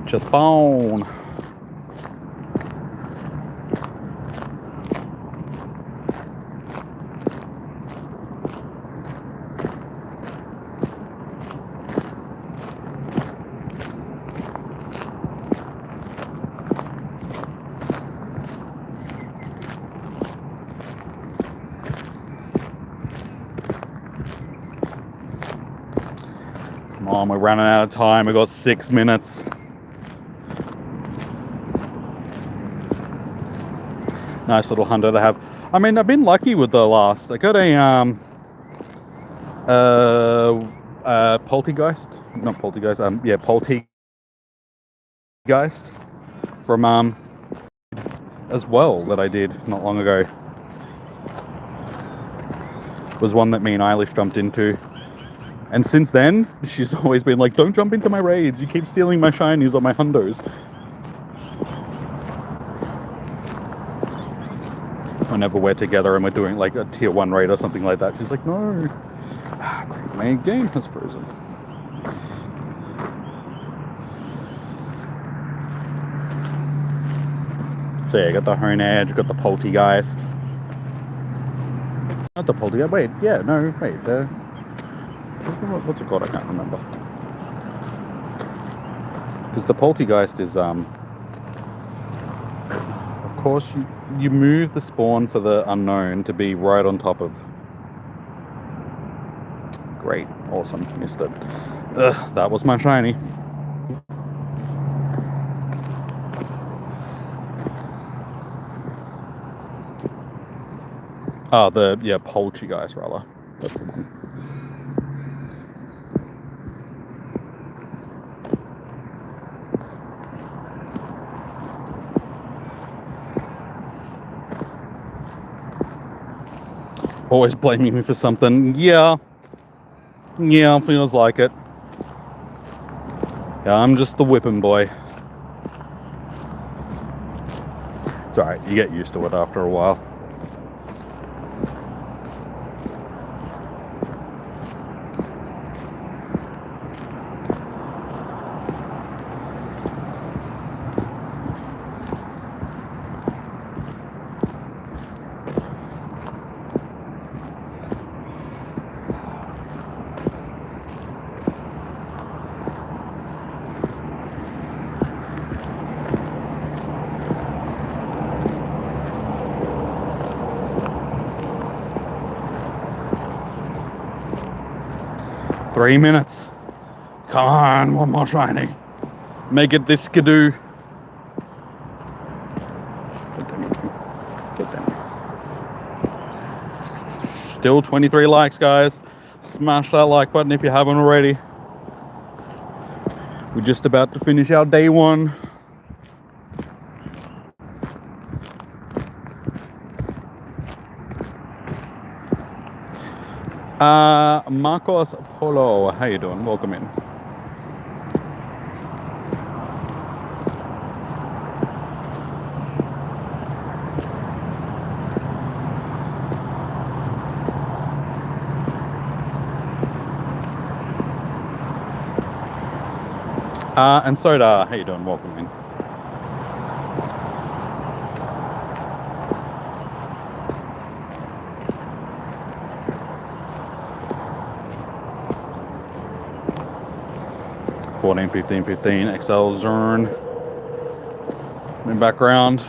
Just bone. Come on, we're running out of time. We've got 6 minutes. Nice little hunter to have. I mean, I've been lucky with the last. I got a poltergeist, not poltergeist. Yeah, poltergeist from as well that I did not long ago. Was one that me and Eilish jumped into, and since then she's always been like, "Don't jump into my raids. You keep stealing my shinies or my hundos." Whenever we're together and we're doing like a tier 1 raid or something like that, she's like, no. Great, my game has frozen. So yeah, got the Hone Edge, got the Poltergeist. Not the Poltergeist, wait, yeah, no, wait, what's it called? I can't remember. Because the Poltergeist is, of course, you move the spawn for the unknown to be right on top of. Great, awesome, missed it. Ugh, that was my shiny. Oh, Poltergeist rather. That's the one. Always blaming me for something. Yeah, feels like it. Yeah, I'm just the whipping boy. It's alright, you get used to it after a while. Three minutes. Come on, one more shiny. Make it this skidoo. Get down. Still 23 likes, guys. Smash that like button if you haven't already. We're just about to finish our day 1. Marcos Polo, how you doing? Welcome in. And Soda, how you doing? Welcome in. 14, 15, 15, XL zone. In background.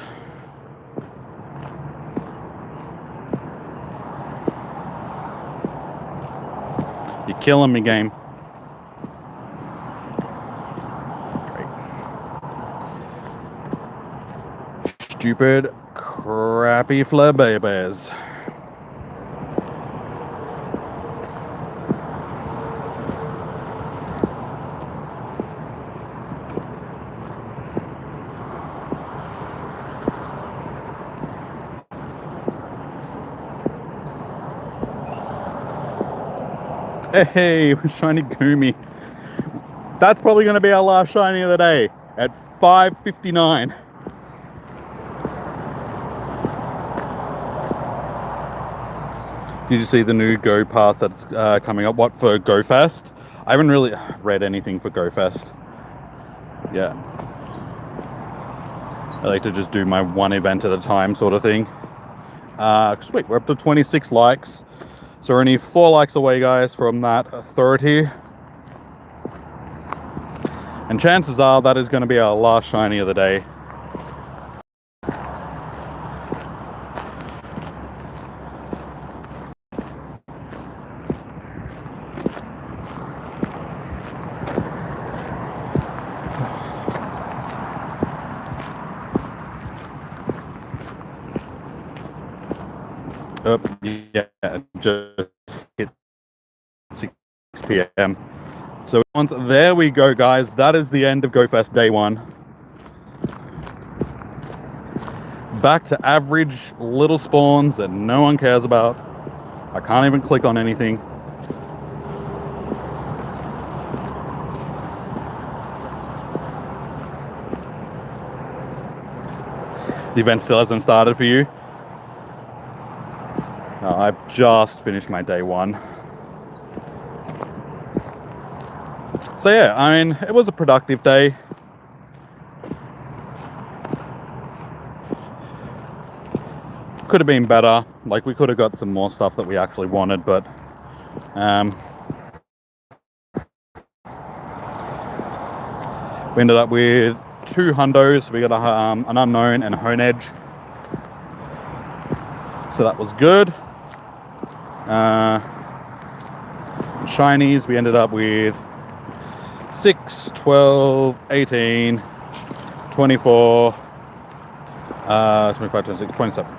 You're killing me, game. Great. Stupid, crappy flare babies. Hey, shiny Gumi. That's probably going to be our last shiny of the day at 5:59. Did you see the new Go Pass that's coming up? What, for Go Fest? I haven't really read anything for Go Fest. Yeah. I like to just do my one event at a time sort of thing. Sweet, we're up to 26 likes. So we're only 4 likes away, guys, from that 30. And chances are that is going to be our last shiny of the day. Oh, yeah, just hit 6 p.m. So once there we go, guys. That is the end of GoFest Day 1. Back to average little spawns that no one cares about. I can't even click on anything. The event still hasn't started for you. No, I've just finished my day 1. So yeah, I mean, it was a productive day. Could have been better. Like, we could have got some more stuff that we actually wanted, but we ended up with 2 hundos. We got an unknown and a hone edge. So that was good. Shinies, we ended up with 6, 12, 18, 24, 25, 26, 27.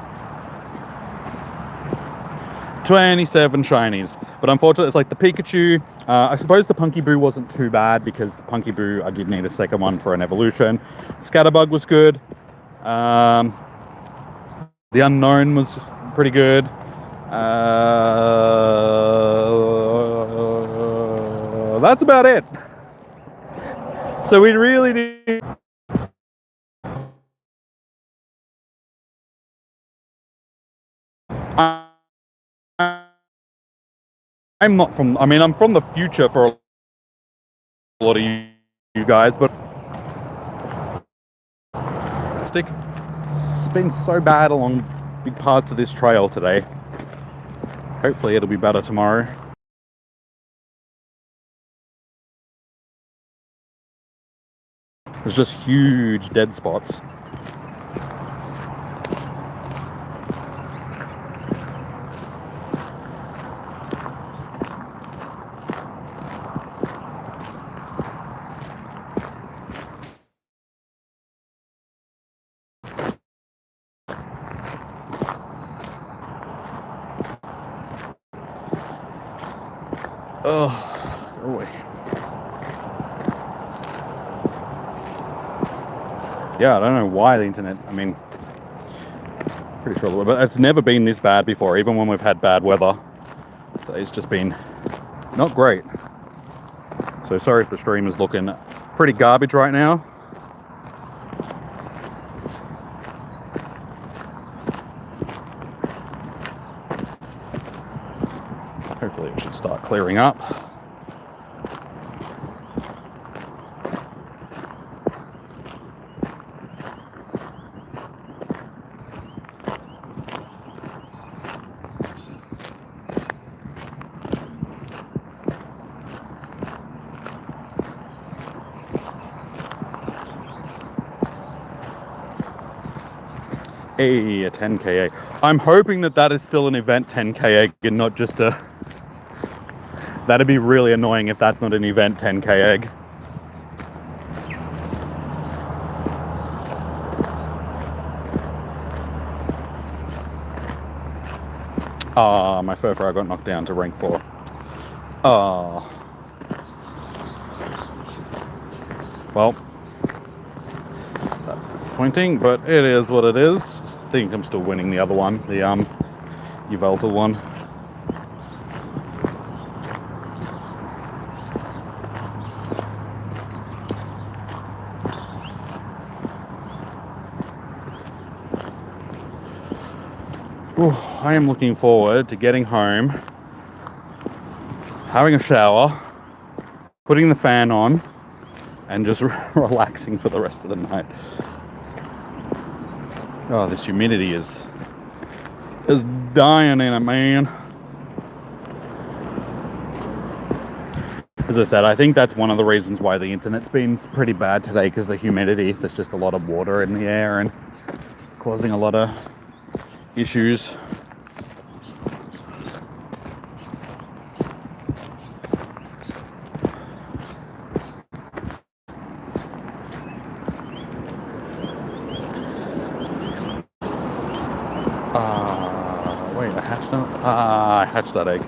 27 shinies. But unfortunately, it's like the Pikachu. I suppose the Punky Boo wasn't too bad because Punky Boo, I did need a second one for an evolution. Scatterbug was good. The Unknown was pretty good. That's about it. So we really need... I'm not from... I mean, I'm from the future for a lot of you guys, but... It's been so bad along big parts of this trail today. Hopefully it'll be better tomorrow. There's just huge dead spots. Oh, boy. Yeah, I don't know why the internet, I mean, pretty sure, but it's never been this bad before, even when we've had bad weather. So it's just been not great. So sorry if the stream is looking pretty garbage right now. Hopefully it should start clearing up. Hey, a 10k egg. I'm hoping that is still an event 10k egg and not just a... That'd be really annoying if that's not an event 10k egg. Ah, my furfur got knocked down to rank 4. Ah. Well, that's disappointing, but it is what it is. I think I'm still winning the other one, the Uvalta one. Ooh, I am looking forward to getting home, having a shower, putting the fan on, and just relaxing for the rest of the night. Oh, this humidity is dying in it, man. As I said, I think that's one of the reasons why the internet's been pretty bad today, because the humidity. There's just a lot of water in the air and causing a lot of issues. Wait, I hatched that? I hatched that egg.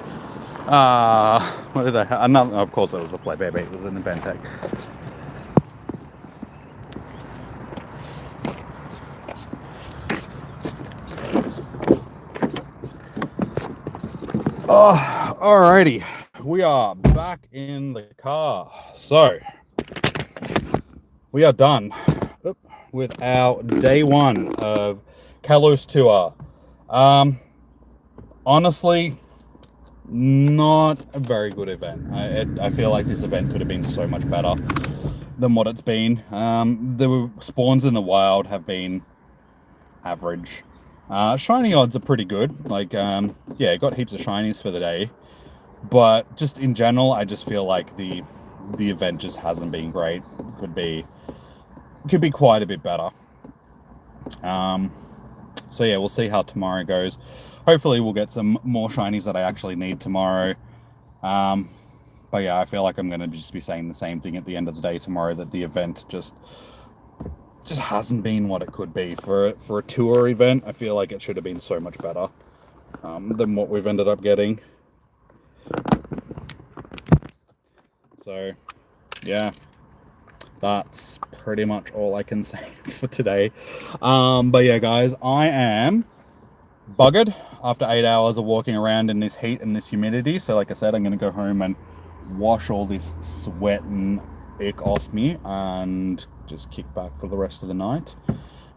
What did I have? Another, of course, it was a fly baby. It was an event egg. Oh, alrighty. We are back in the car. So, we are done with our day one of Kalos Tour. Honestly, not a very good event. I feel like this event could have been so much better than what it's been. The spawns in the wild have been average. Shiny odds are pretty good. Like, yeah, got heaps of shinies for the day. But just in general, I just feel like the event just hasn't been great. Could be quite a bit better. So yeah, we'll see how tomorrow goes. Hopefully we'll get some more shinies that I actually need tomorrow. But yeah, I feel like I'm going to just be saying the same thing at the end of the day tomorrow, that the event just hasn't been what it could be. For a tour event, I feel like it should have been so much better than what we've ended up getting. So yeah, that's pretty much all I can say for today. But yeah, guys, I am buggered after 8 hours of walking around in this heat and this humidity. So like I said, I'm going to go home and wash all this sweat and ick off me and just kick back for the rest of the night.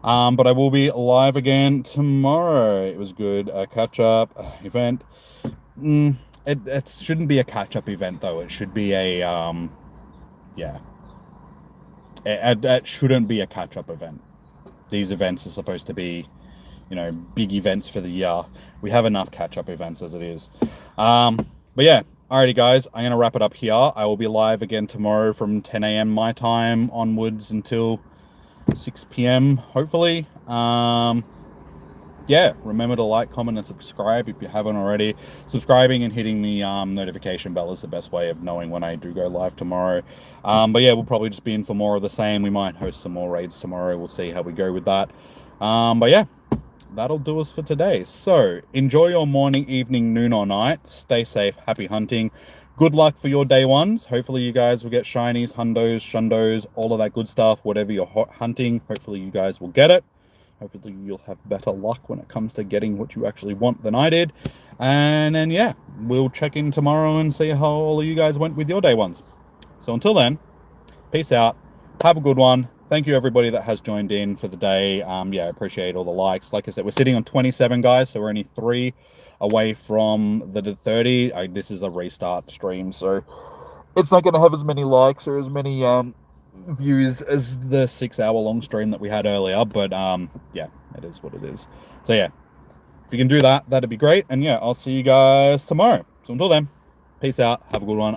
But I will be live again tomorrow. It was good. A catch-up event. It shouldn't be a catch-up event, though. It should be a, yeah. It shouldn't be a catch-up event. These events are supposed to be, you know, big events for the year. We have enough catch-up events as it is. But yeah, alrighty, guys. I'm going to wrap it up here. I will be live again tomorrow from 10 a.m. my time onwards until 6 p.m. hopefully. Yeah, remember to like, comment, and subscribe if you haven't already. Subscribing and hitting the notification bell is the best way of knowing when I do go live tomorrow. But yeah, we'll probably just be in for more of the same. We might host some more raids tomorrow. We'll see how we go with that. But yeah, that'll do us for today. So enjoy your morning, evening, noon, or night. Stay safe. Happy hunting. Good luck for your day ones. Hopefully you guys will get shinies, hundos, shundos, all of that good stuff. Whatever you're hunting, hopefully you guys will get it. Hopefully you'll have better luck when it comes to getting what you actually want than I did. And then, yeah, we'll check in tomorrow and see how all of you guys went with your day ones. So until then, peace out. Have a good one. Thank you, everybody that has joined in for the day. Yeah, I appreciate all the likes. Like I said, we're sitting on 27, guys, so we're only 3 away from the 30. This is a restart stream, so it's not going to have as many likes or as many views as the 6-hour-long stream that we had earlier, but yeah, it is what it is. So yeah, if you can do that, that'd be great. And yeah, I'll see you guys tomorrow. So until then, peace out. Have a good one.